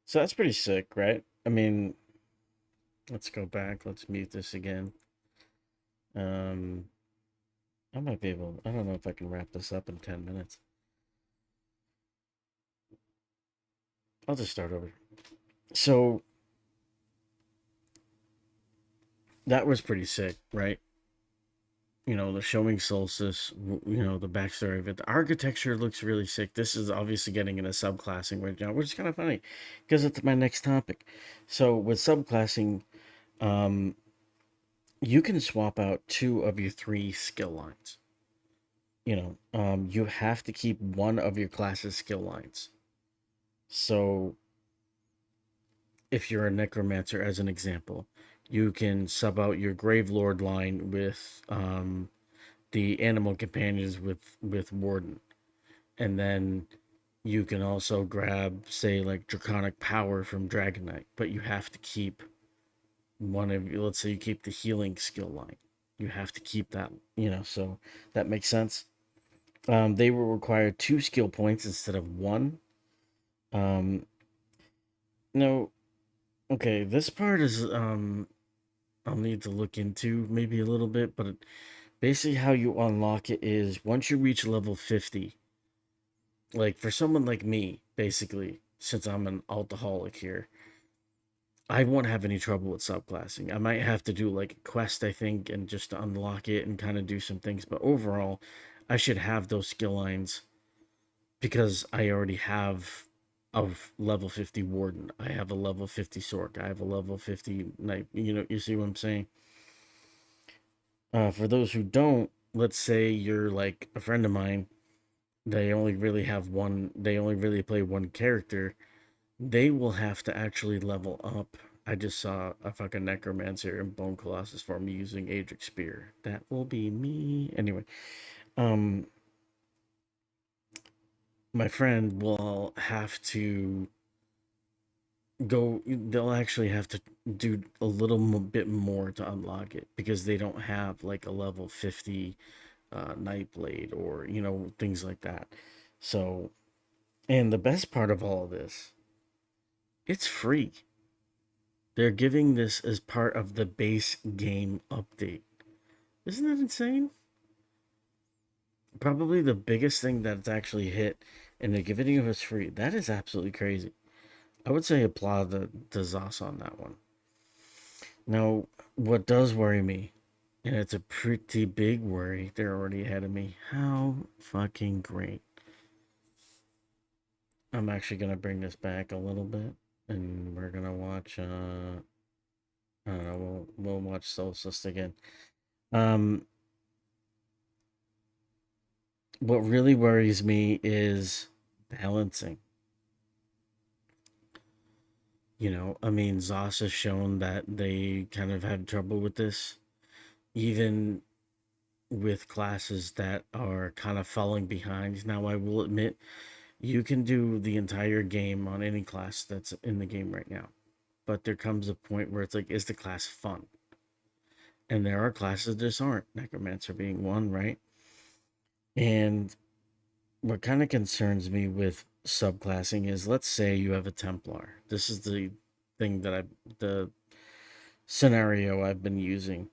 So that's pretty sick, right? I mean, let's go back. Let's mute this again. I might be able, I don't know if I can wrap this up in 10 minutes. I'll just start over. So that was pretty sick, right? The showing Solstice, the backstory of it. The architecture looks really sick. This is obviously getting into subclassing right now, which is kind of funny because it's my next topic. So with subclassing, you can swap out 2 of your 3 skill lines. You have to keep 1 of your class's skill lines. So if you're a necromancer, as an example, you can sub out your Gravelord line with the animal companions with Warden. And then you can also grab, say, like Draconic Power from Dragon Knight, but you have to keep one of, let's say you keep the healing skill line. You have to keep that, so that makes sense. They will require 2 skill points instead of 1. No, okay, this part is, I'll need to look into maybe a little bit, but basically how you unlock it is once you reach level 50, like for someone like me, basically, since I'm an alcoholic here, I won't have any trouble with subclassing. I might have to do like a quest, I think, and just to unlock it and kind of do some things, but overall, I should have those skill lines because I already have a level 50 Warden. I have a level 50 Sork. I have a level 50 Knight. You see what I'm saying? For those who don't, let's say you're like a friend of mine, they only really play 1 character. They will have to actually level up. I just saw a fucking necromancer in Bone Colossus form using Adric Spear. That will be me. Anyway, my friend will have to they'll actually have to do a little bit more to unlock it because they don't have like a level 50 Nightblade or, things like that. So, and the best part of all of this, it's free. They're giving this as part of the base game update. Isn't that insane? Probably the biggest thing that's actually hit and they're giving it to us free. That is absolutely crazy. I would say applaud the ZOS on that one. Now, what does worry me, and it's a pretty big worry, they're already ahead of me. How fucking great. I'm actually going to bring this back a little bit, and we're going to watch, I don't know, we'll watch Solstice again. What really worries me is balancing. You know, I mean, ZOS has shown that they kind of have trouble with this, even with classes that are kind of falling behind. Now, I will admit, you can do the entire game on any class that's in the game right now, but there comes a point where it's like, is the class fun? And there are classes that just aren't, Necromancer being one, right? And what kind of concerns me with subclassing is, let's say you have a Templar. This is the thing that the scenario I've been using.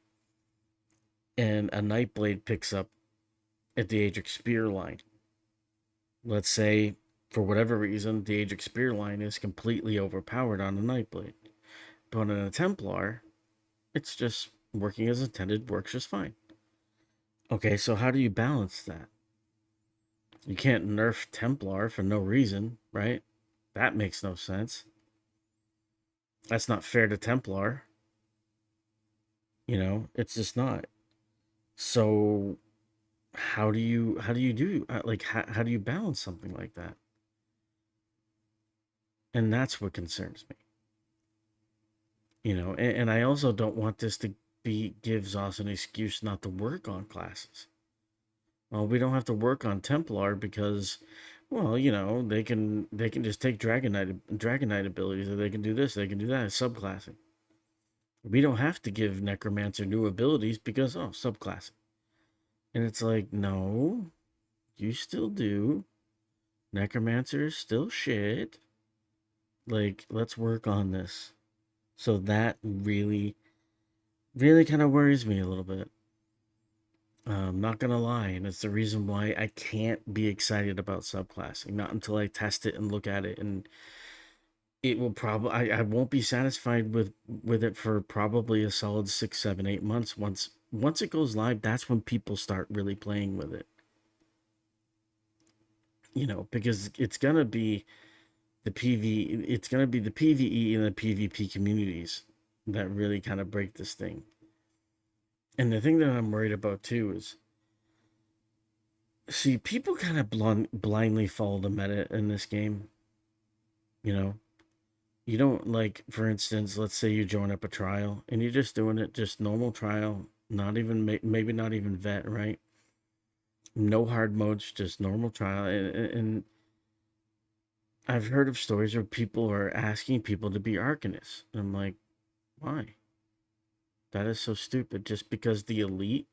And a Nightblade picks up at the Aedric Spear line. Let's say, for whatever reason, the Aedric Spear line is completely overpowered on a Nightblade. But on a Templar, it's just working as intended, works just fine. Okay, so how do you balance that? You can't nerf Templar for no reason, right? That makes no sense. That's not fair to Templar. You know, it's just not. So how do you do like how do you balance something like that? And that's what concerns me. You know, and I also don't want this to give ZOS an excuse not to work on classes. Well, we don't have to work on Templar because, well, you know, they can just take Dragon Knight abilities, or they can do this, they can do that, subclassing. We don't have to give Necromancer new abilities because, oh, subclassing. And it's like, no, you still do. Necromancer is still shit. Like, let's work on this. So that really, really kind of worries me a little bit. I'm not gonna lie, and it's the reason why I can't be excited about subclassing. Not until I test it and look at it, and it will probably I won't be satisfied with it for probably a solid 6, 7, 8 months. Once it goes live, that's when people start really playing with it. You know, because it's gonna be the PvE and the PvP communities that really kind of break this thing. And the thing that I'm worried about too is, see, people kind of blindly follow the meta in this game. You know, you don't, like, for instance, let's say you join up a trial and you're just doing it just normal trial, not even maybe not even vet, right? No hard modes, just normal trial. And I've heard of stories where people are asking people to be Arcanists. And I'm like, why? That is so stupid. Just because the elite,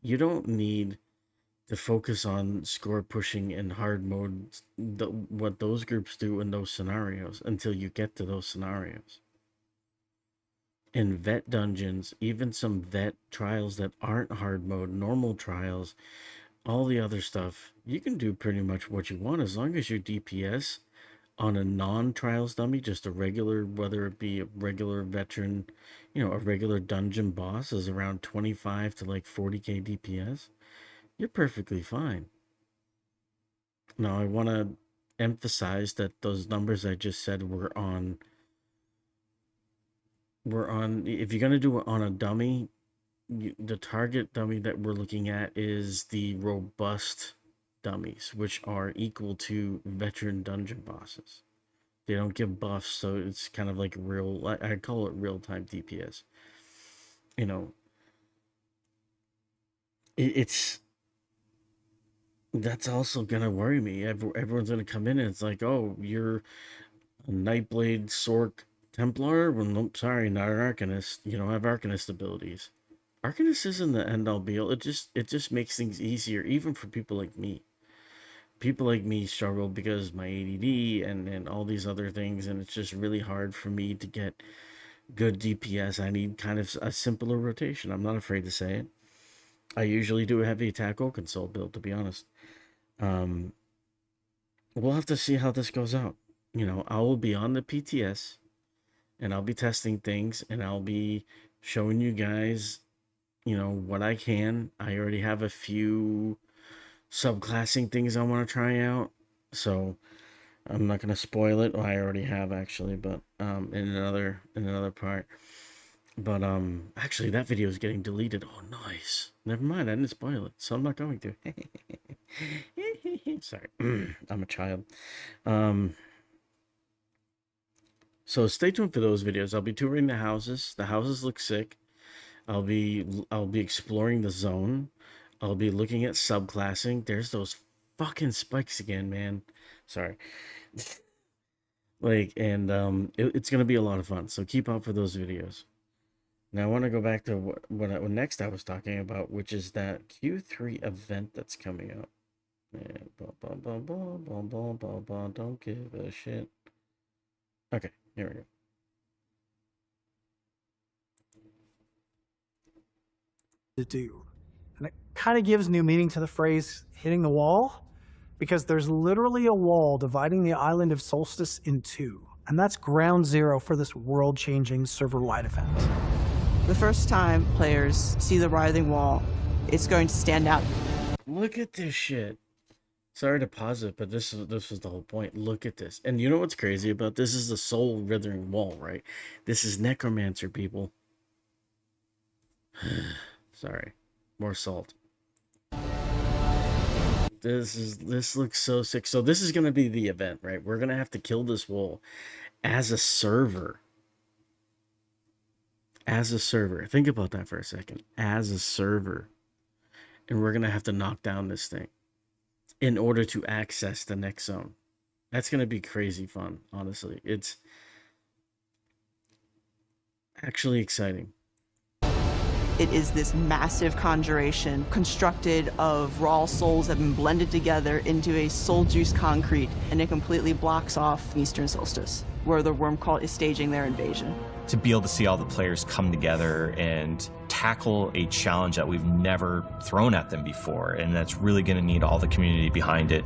you don't need to focus on score pushing and hard mode, what those groups do in those scenarios, until you get to those scenarios. In vet dungeons, even some vet trials that aren't hard mode, normal trials, all the other stuff, you can do pretty much what you want as long as your DPS on a non-trials dummy, just a regular, whether it be a regular veteran, you know, a regular dungeon boss is around 25 to like 40k DPS, you're perfectly fine. Now, I want to emphasize that those numbers I just said were on, if you're going to do it on a dummy, the target dummy that we're looking at is the robust dummies, which are equal to veteran dungeon bosses. They don't give buffs, so it's kind of like real, I call it real-time DPS. You know, that's also gonna worry me. Everyone's gonna come in and it's like, oh, you're a Nightblade Sork Templar? Well, nope, sorry, not an Arcanist. You don't have Arcanist abilities. Arcanist isn't the end-all be-all. It just makes things easier, even for people like me. People like me struggle because my ADD and all these other things, and it's just really hard for me to get good DPS. I need kind of a simpler rotation. I'm not afraid to say it. I usually do a heavy attack or console build, to be honest. we'll have to see how this goes out. You know, I will be on the PTS and I'll be testing things and I'll be showing you guys, you know, what I can. I already have a few subclassing things I want to try out, so I'm not gonna spoil it. Well, I already have actually, but in another part. But actually that video is getting deleted. Oh, nice. Never mind, I didn't spoil it, so I'm not going to. Sorry, I'm a child. So stay tuned for those videos. I'll be touring the houses. The houses look sick. I'll be exploring the zone. I'll be looking at subclassing. There's those fucking spikes again, man. Sorry. Like, and it's gonna be a lot of fun. So keep out for those videos. Now I want to go back to what next I was talking about, which is that Q3 event that's coming up. Yeah, don't give a shit. Okay, here we go. To do. And it kind of gives new meaning to the phrase hitting the wall, because there's literally a wall dividing the island of Solstice in two. And that's ground zero for this world-changing server-wide event. The first time players see the Writhing Wall, it's going to stand out. Look at this shit. Sorry to pause it, but this was the whole point. Look at this. And you know what's crazy about this? Is the soul withering wall, right? This is necromancer, people. Sorry. More salt. This looks so sick. So this is gonna be the event, right? We're gonna have to kill this wall as a server. As a server. Think about that for a second. As a server. And we're gonna have to knock down this thing in order to access the next zone. That's going to be crazy fun, honestly. It's actually exciting. It is this massive conjuration constructed of raw souls that have been blended together into a soul-juiced concrete, and it completely blocks off Eastern Solstice, where the Worm Cult is staging their invasion. To be able to see all the players come together and tackle a challenge that we've never thrown at them before, and that's really going to need all the community behind it.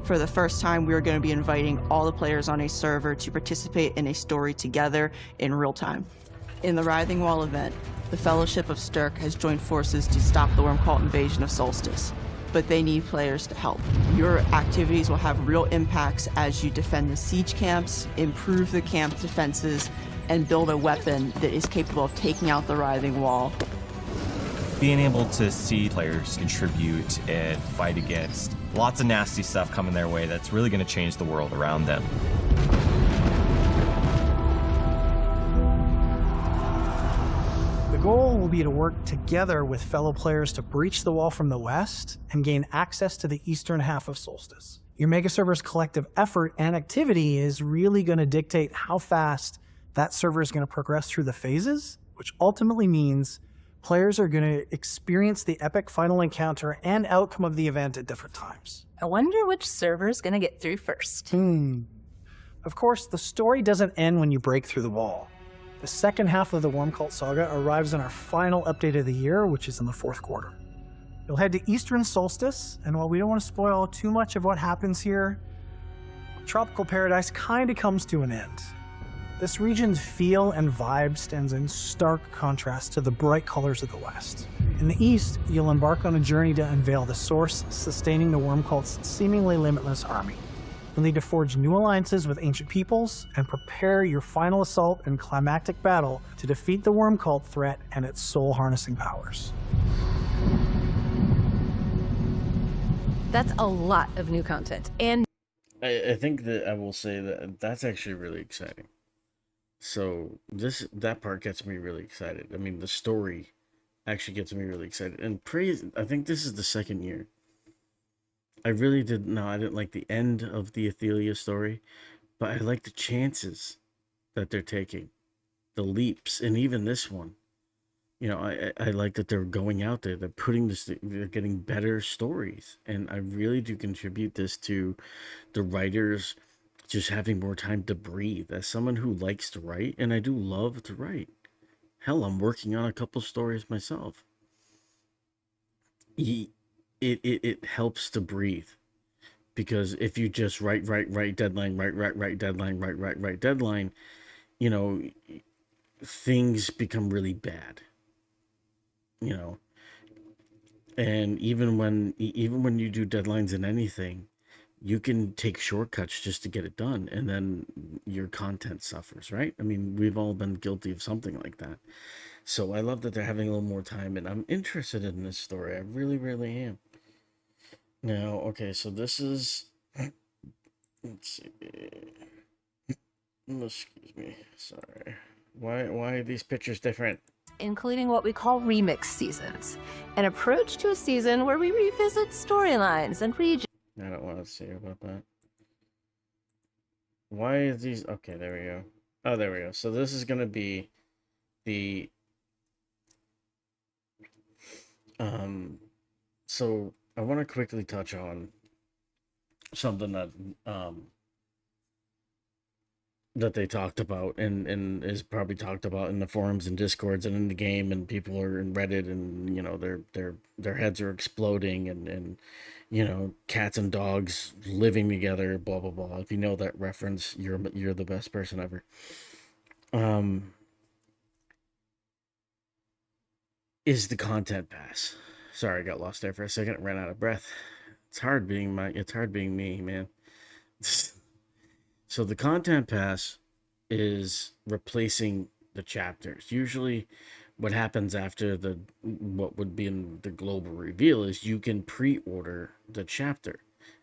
For the first time, we are going to be inviting all the players on a server to participate in a story together in real time. In the Writhing Wall event, the Fellowship of Stirk has joined forces to stop the Worm Cult invasion of Solstice, but they need players to help. Your activities will have real impacts as you defend the siege camps, improve the camp defenses, and build a weapon that is capable of taking out the Writhing Wall. Being able to see players contribute and fight against lots of nasty stuff coming their way, that's really going to change the world around them. The goal will be to work together with fellow players to breach the wall from the west and gain access to the eastern half of Solstice. Your mega server's collective effort and activity is really going to dictate how fast that server is going to progress through the phases, which ultimately means players are going to experience the epic final encounter and outcome of the event at different times. I wonder which server is going to get through first. Of course, the story doesn't end when you break through the wall. The second half of the Worm Cult saga arrives in our final update of the year, which is in the fourth quarter. You'll head to Eastern Solstice, and while we don't want to spoil too much of what happens here, Tropical Paradise kind of comes to an end. This region's feel and vibe stands in stark contrast to the bright colors of the West. In the East, you'll embark on a journey to unveil the source sustaining the Worm Cult's seemingly limitless army. You'll need to forge new alliances with ancient peoples and prepare your final assault and climactic battle to defeat the Worm Cult threat and its soul-harnessing powers. That's a lot of new content, and I think that I will say that that's actually really exciting. So that part gets me really excited. I mean, the story actually gets me really excited. And I think this is the second year. I didn't like the end of the Athelia story, but I like the chances that they're taking, the leaps, and even this one. You know, I like that they're going out there, they're getting better stories, and I really do contribute this to the writers just having more time to breathe. As someone who likes to write, and I do love to write. Hell, I'm working on a couple stories myself. It helps to breathe because if you just write deadline, write deadline, write deadline, you know, things become really bad, you know. And even when you do deadlines in anything, you can take shortcuts just to get it done, and then your content suffers, right? I mean, we've all been guilty of something like that. So I love that they're having a little more time, and I'm interested in this story. I really, really am. Now, okay, so this is, let's see. Excuse me. Sorry. Why are these pictures different? Including what we call remix seasons, an approach to a season where we revisit storylines and regions. I don't want to see about that. Why is these? Okay, there we go. Oh, there we go. So this is going to be the so I want to quickly touch on something that that they talked about and is probably talked about in the forums and discords and in the game, and people are in Reddit, and you know their heads are exploding, and you know, cats and dogs living together, blah blah blah. If you know that reference, you're the best person ever. Is the content pass. Sorry, I got lost there for a second. Ran out of breath. It's hard being me, man. So the content pass is replacing the chapters. Usually what happens after what would be in the global reveal is you can pre-order the chapter.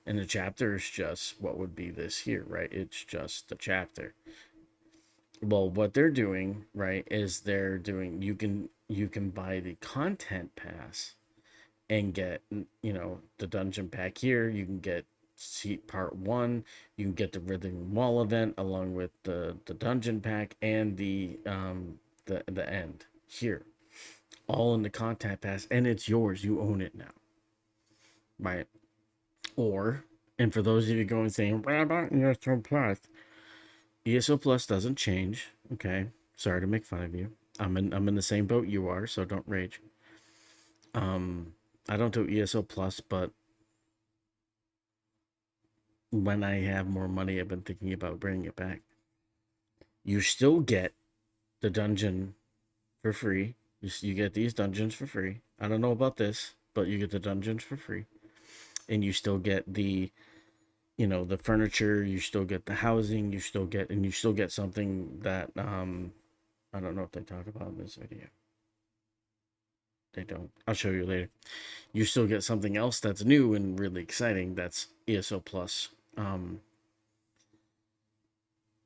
And the chapter is just what would be this here, right? It's just the chapter. Well, what they're doing, right, is they're doing, you can buy the content pass and get, you know, the dungeon pack here. You can get part 1, you can get the Writhing Wall event along with the dungeon pack and the end here, all in the content pass, and it's yours. You own it now, right? Or, and for those of you going saying, what about ESO Plus? ESO Plus doesn't change. Okay, sorry to make fun of you. I'm in the same boat you are, so don't rage. I don't do ESO Plus, but when I have more money, I've been thinking about bringing it back. You still get the dungeon for free. You get these dungeons for free. I don't know about this, but you get the dungeons for free. And you still get the, you know, the furniture, you still get the housing, you still get something that, I don't know if they talk about in this video. They don't. I'll show you later. You still get something else that's new and really exciting. That's ESO Plus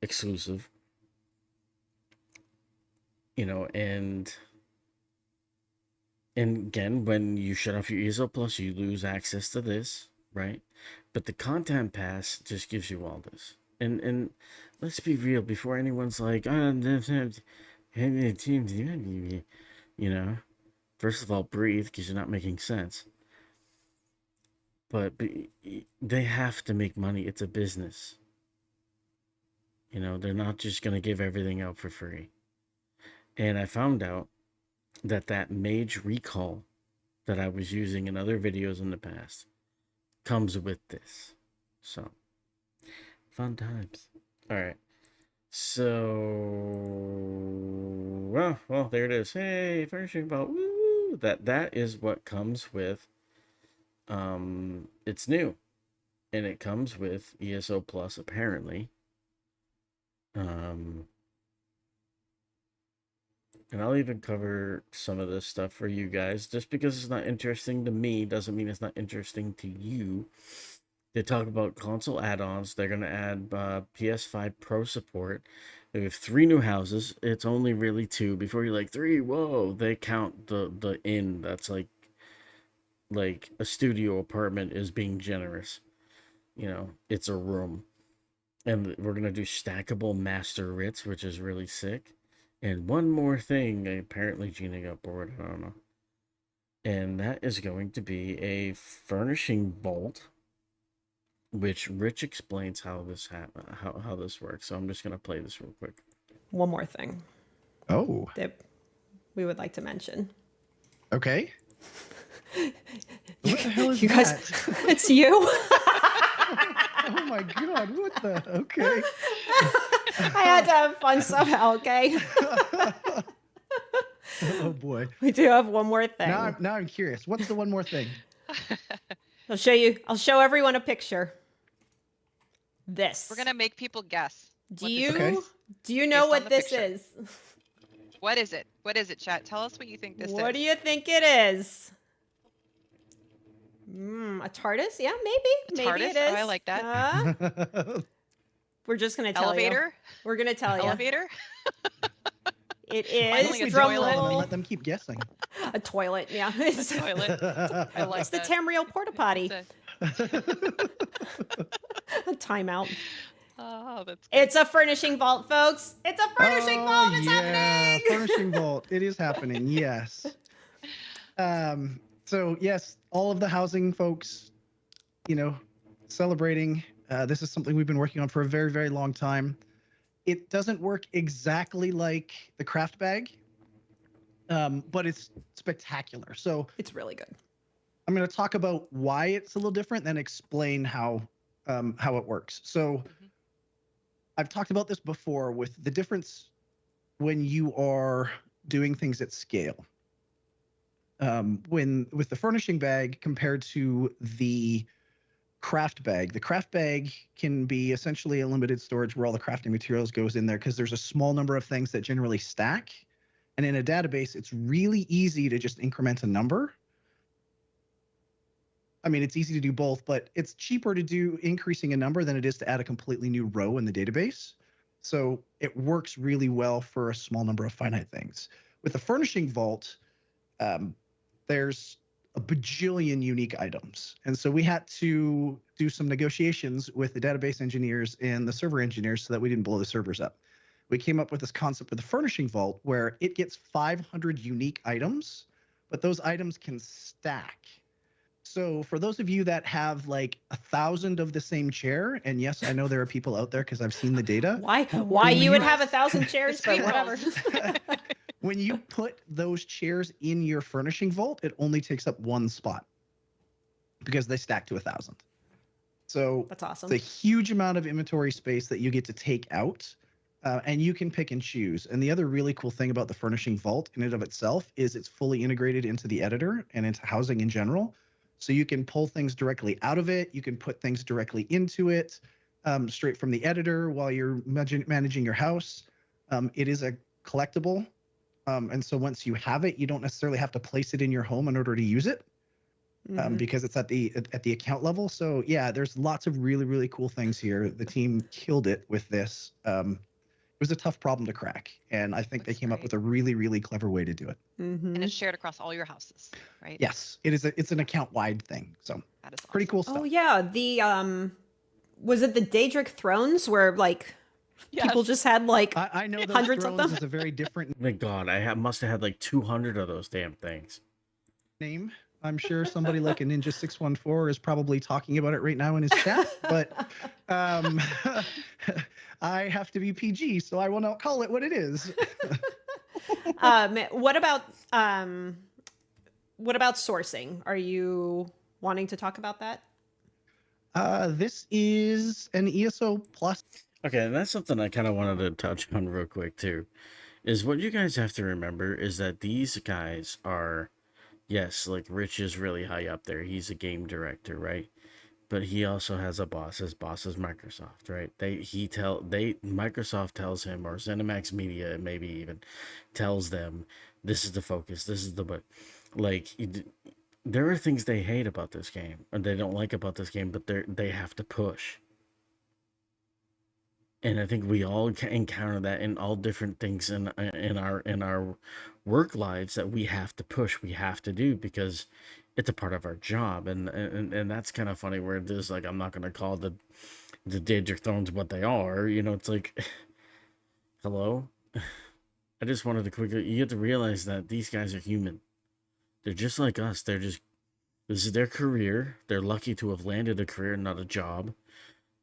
exclusive. You know, and again, when you shut off your ESO Plus, you lose access to this, right? But the content pass just gives you all this. And let's be real, before anyone's like, you know, first of all, breathe, because you're not making sense. But they have to make money. It's a business. You know, they're not just going to give everything out for free. And I found out that Mage Recall that I was using in other videos in the past comes with this. So, fun times. All right. So, well, there it is. Hey, Furnishing Vault. Woo! That is what comes with, it's new. And it comes with ESO Plus, apparently. And I'll even cover some of this stuff for you guys. Just because it's not interesting to me doesn't mean it's not interesting to you. They talk about console add-ons. They're going to add PS5 Pro support. They have 3 new houses. It's only really 2. Before you're like, 3, whoa. They count the inn. That's like a studio apartment is being generous. You know, it's a room. And we're going to do stackable master writs, which is really sick. And one more thing, apparently Gina got bored, I don't know. And that is going to be a Furnishing Vault, which Rich explains how this how this works. So I'm just going to play this real quick. One more thing. Oh. That we would like to mention. Okay. What the hell is you that? Guys, it's you. Oh my god, what the? Okay. I had to have fun somehow, okay? Oh boy. We do have one more thing. Now I'm curious. What's the one more thing? I'll show everyone a picture. This. We're gonna make people guess. Do you know what this is? What is it? What is it, chat? Tell us what you think this is. What do you think it is? A TARDIS? Yeah, maybe. Maybe TARDIS? it is. Oh, I like that. We're just gonna tell Elevator? you. We're gonna tell you. Elevator? It Finally, is a toilet. Let them keep guessing. A toilet, yeah. A toilet. I like It's the that. Tamriel porta potty. A timeout. Oh, that's good. It's a Furnishing Vault, folks. It's a Furnishing Vault. It's happening. Furnishing Vault. It is happening. Yes. So yes, all of the housing folks, celebrating. This is something we've been working on for a very, very long time. It doesn't work exactly like the craft bag, but it's spectacular. So it's really good. I'm going to talk about why it's a little different, then explain how it works. So I've talked about this before with the difference when you are doing things at scale. With the furnishing bag compared to the craft bag. The craft bag can be essentially a limited storage where all the crafting materials goes in there because there's a small number of things that generally stack. And in a database, it's really easy to just increment a number. I mean, it's easy to do both, but it's cheaper to do increasing a number than it is to add a completely new row in the database. So it works really well for a small number of finite things. With the Furnishing Vault, there's a bajillion unique items. And so we had to do some negotiations with the database engineers and the server engineers so that we didn't blow the servers up. We came up with this concept with the Furnishing Vault where it gets 500 unique items, but those items can stack. So for those of you that have like 1,000 of the same chair, and yes, I know there are people out there because I've seen the data. Why you would have 1,000 chairs, but whatever. When you put those chairs in your Furnishing Vault, it only takes up one spot because they stack to 1,000. So that's awesome. It's a huge amount of inventory space that you get to take out, and you can pick and choose. And the other really cool thing about the Furnishing Vault in and of itself is it's fully integrated into the editor and into housing in general. So you can pull things directly out of it. You can put things directly into it straight from the editor while you're managing your house. It is a collectible. And so once you have it, you don't necessarily have to place it in your home in order to use it because it's at the account level. So yeah, there's lots of really, really cool things here. The team killed it with this. It was a tough problem to crack. And I think they came up with a really, really clever way to do it. And it's shared across all your houses, right? Yes, it's an account wide thing. So that is awesome. Pretty cool stuff. Oh yeah. The was it the Daedric Thrones where like people just had like I know those hundreds of thrones them? is a very different My God, I must have had like 200 of those damn things. name. I'm sure somebody like a Ninja 614 is probably talking about it right now in his chat, but I have to be PG, so I will not call it what it is. What about sourcing? Are you wanting to talk about that? This is an ESO Plus. Okay, and that's something I kind of wanted to touch on real quick too. Is what you guys have to remember is that these guys are, yes, like Rich is really high up there. He's a game director, right? But he also has a boss. His boss is Microsoft, right? Microsoft tells him, or Zenimax Media maybe even tells them, this is the focus. This is the there are things they hate about this game or they don't like about this game, but they have to push. And I think we all encounter that in all different things in our work lives that we have to push, we have to do because it's a part of our job. And that's kind of funny where there's like, I'm not going to call the Daedric Thrones what they are. It's like, hello? I just wanted to quickly, you have to realize that these guys are human. They're just like us. This is their career. They're lucky to have landed a career, not a job.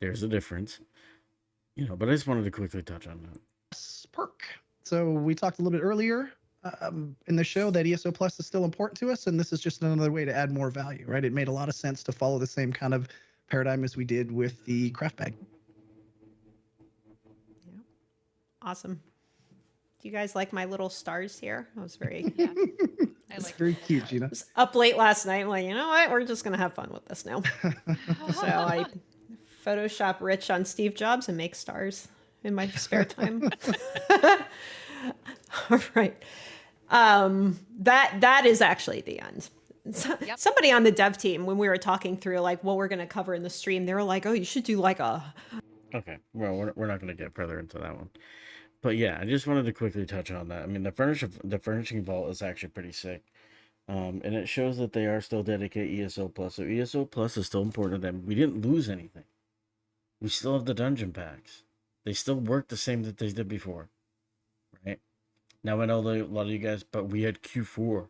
There's a difference. But I just wanted to quickly touch on that. Perk. So we talked a little bit earlier in the show that ESO Plus is still important to us, and this is just another way to add more value, right? It made a lot of sense to follow the same kind of paradigm as we did with the craft bag. Awesome. Do you guys like my little stars here? I was very It's very cute, Gina. was up late last night. I'm like, you know what? We're just gonna have fun with this now. So I Photoshop Rich on Steve Jobs and make stars in my spare time. All right. That is actually the end. Somebody on the dev team, when we were talking through like what we're gonna cover in the stream, they were like, "Oh, you should do like a." Okay, well, we're not going to get further into that one, but yeah, I just wanted to quickly touch on that. I mean, the Furnishing Vault is actually pretty sick, and it shows that they are still dedicated ESO Plus. So ESO Plus is still important to them. We didn't lose anything. We still have the dungeon packs. They still work the same that they did before, right? Now I know a lot of you guys, but we had Q4.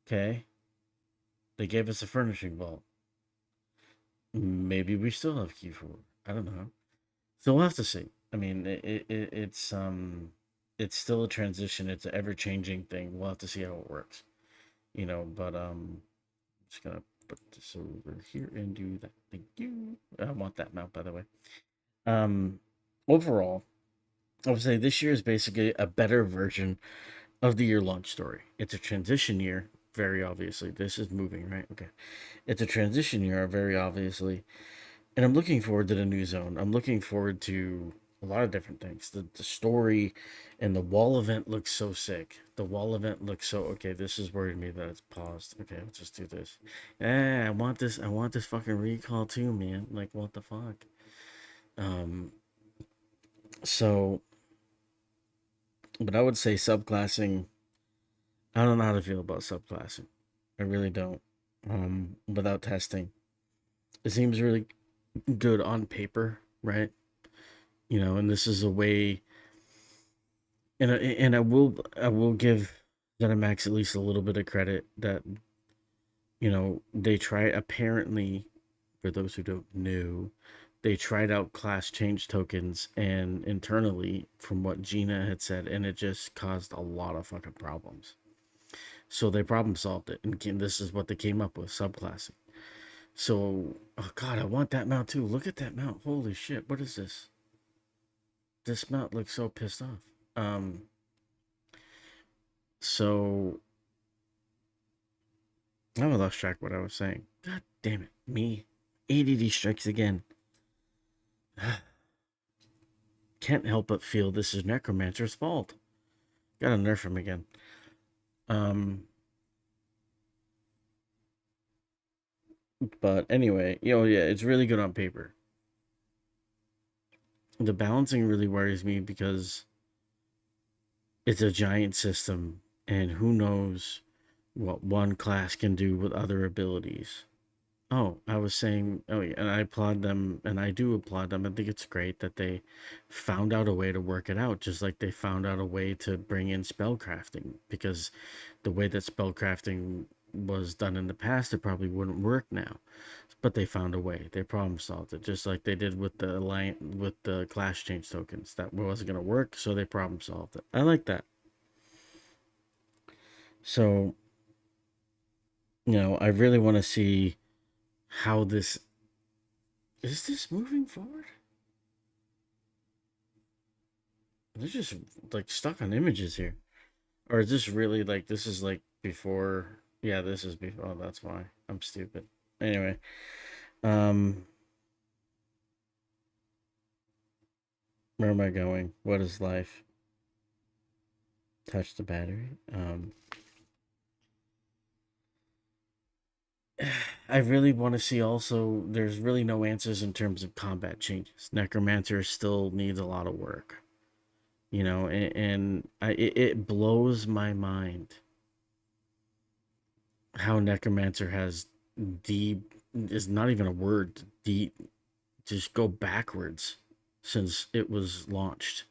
Okay, they gave us a Furnishing Vault. Maybe we still have Q4. I don't know. So we'll have to see. I mean, it's still a transition. It's an ever-changing thing. We'll have to see how it works. You know, but I'm just gonna put this over here and do that. Thank you. I want that mount, by the way. Overall, I would say this year is basically a better version of the year launch story. It's a transition year, very obviously. This is moving, right? Okay. It's a transition year, very obviously. And I'm looking forward to the new zone. I'm looking forward to a lot of different things. The story and the wall event looks so sick. The wall event looks so... Okay, this is worried me that it's paused. Okay, let's just do this. I want this fucking recall too, man. Like, what the fuck? So... But I would say subclassing... I don't know how to feel about subclassing. I really don't. Without testing. It seems really good on paper, right? You know, and this is a way, and I will give Zenimax at least a little bit of credit that, you know, they apparently, for those who don't know, they tried out class change tokens and internally, from what Gina had said, and it just caused a lot of fucking problems. So they problem solved it, and this is what they came up with, subclassing. So, oh god, I want that mount too. Look at that mount. Holy shit, what is this? This mount looks so pissed off. So, I lost track of what I was saying. God damn it, me. ADD strikes again. Can't help but feel this is Necromancer's fault. Gotta nerf him again. But anyway, you know, yeah, it's really good on paper. The balancing really worries me because it's a giant system, and who knows what one class can do with other abilities. Oh, I was saying, oh yeah, and I applaud them, and I do applaud them. I think it's great that they found out a way to work it out, just like they found out a way to bring in spellcrafting, because the way that spellcrafting was done in the past, it probably wouldn't work now, but they found a way. They problem solved it, just like they did with the class change tokens. That wasn't going to work, so they problem solved it. I like that. So, you know, I really want to see how this is this moving forward. They're just like stuck on images here, or is this really like this is like before? Yeah, this is before. Oh, that's why I'm stupid. Anyway, where am I going? What is life? Touch the battery. I really want to see also, there's really no answers in terms of combat changes. Necromancer still needs a lot of work, you know, and it blows my mind how Necromancer has is not even a word, just go backwards since it was launched.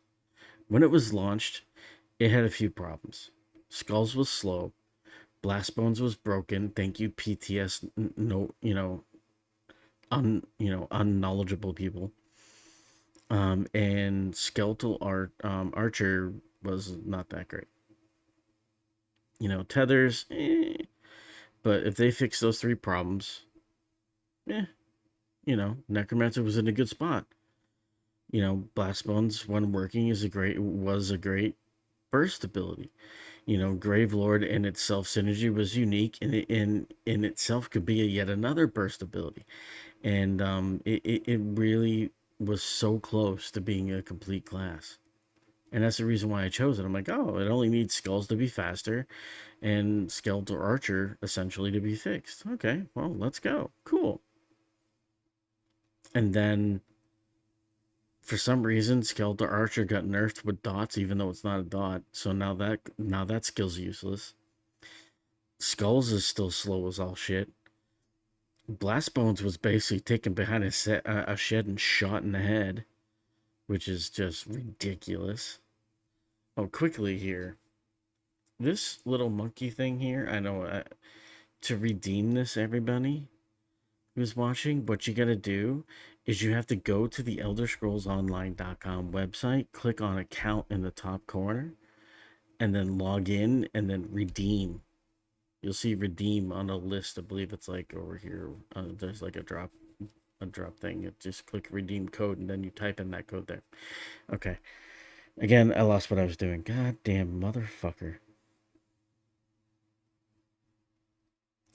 When it was launched, it had a few problems. Skulls was slow. Blastbones was broken. Thank you, PTS. No, unknowledgeable people. And skeletal archer was not that great. You know, tethers. But if they fix those three problems, you know, Necromancer was in a good spot. You know, Blast Bones, when working, was a great burst ability. You know, Gravelord in itself synergy was unique, and in itself could be yet another burst ability. And it really was so close to being a complete class. And that's the reason why I chose it. I'm like, oh, it only needs Skulls to be faster and Skeletal Archer essentially to be fixed. Okay, well, let's go. Cool. And then for some reason, Skeletal Archer got nerfed with dots, even though it's not a dot. So now that skill's useless. Skulls is still slow as all shit. Blast Bones was basically taken behind a shed and shot in the head, which is just ridiculous. Oh, quickly here. This little monkey thing here, I know, to redeem this, everybody who's watching, what you gotta do is you have to go to the ElderScrollsOnline.com website, click on account in the top corner, and then log in and then redeem. You'll see redeem on a list. I believe it's like over here. There's like a drop thing. Just click redeem code and then you type in that code there. Okay. Again, I lost what I was doing. Goddamn motherfucker.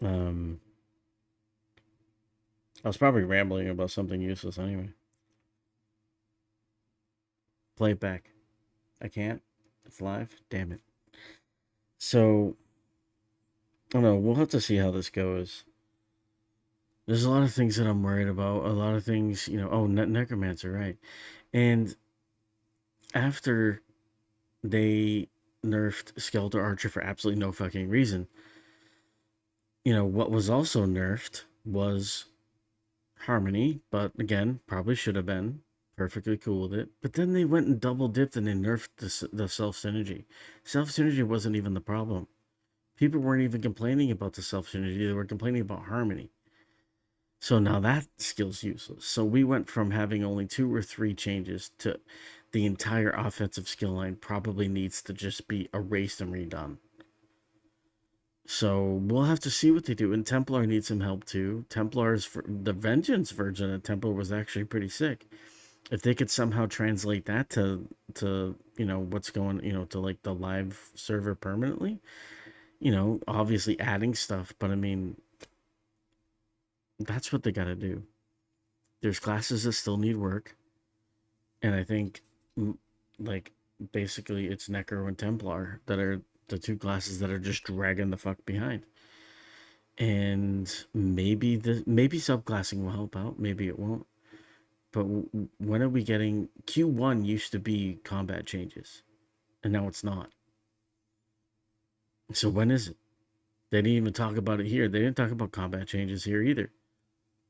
I was probably rambling about something useless anyway. Play it back. I can't. It's live. Damn it. So, I don't know. We'll have to see how this goes. There's a lot of things that I'm worried about. A lot of things, you know. Oh, Necromancer, right. And after they nerfed Skeletal Archer for absolutely no fucking reason, you know, what was also nerfed was Harmony, but again, probably should have been perfectly cool with it. But then they went and double dipped and they nerfed the self synergy. Self synergy wasn't even the problem. People weren't even complaining about the self synergy, they were complaining about Harmony. So now that skill's useless. So we went from having only 2 or 3 changes to the entire offensive skill line probably needs to just be erased and redone. So we'll have to see what they do. And Templar needs some help too. The Vengeance version of Templar was actually pretty sick. If they could somehow translate that to you know what's going, you know, to like the live server permanently, you know, obviously adding stuff, but I mean, that's what they got to do. There's classes that still need work, and I think like basically it's Necro and Templar that are the 2 classes that are just dragging the fuck behind. And maybe subclassing will help out, maybe it won't. But when are we getting... Q1 used to be combat changes, and now it's not. So when is it? They didn't even talk about it here. They didn't talk about combat changes here either.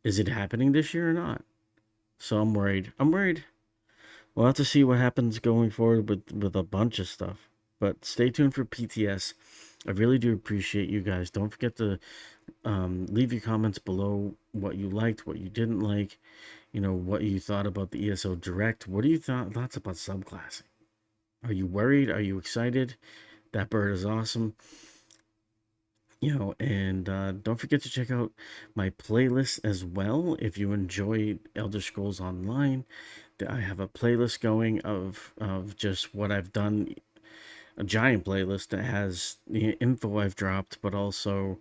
Is it happening this year or not? So I'm worried. We'll have to see what happens going forward with a bunch of stuff. But stay tuned for PTS. I really do appreciate you guys. Don't forget to leave your comments below what you liked, what you didn't like, you know, what you thought about the ESO Direct. What do you thoughts about subclassing? Are you worried? Are you excited? That bird is awesome. You know, and don't forget to check out my playlist as well. If you enjoy Elder Scrolls Online, I have a playlist going of just what I've done. A giant playlist that has the info I've dropped, but also,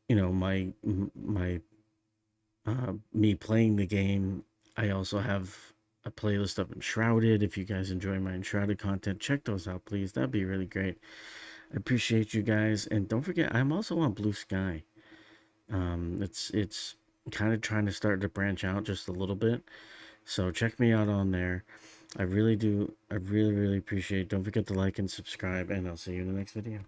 you know, my me playing the game. I also have a playlist of Enshrouded. If you guys enjoy my Enshrouded content, check those out, please. That'd be really great. I appreciate you guys, and don't forget, I'm also on Blue Sky. It's kind of trying to start to branch out just a little bit, so check me out on there. I really do. I really appreciate it. Don't forget to like and subscribe, and I'll see you in the next video.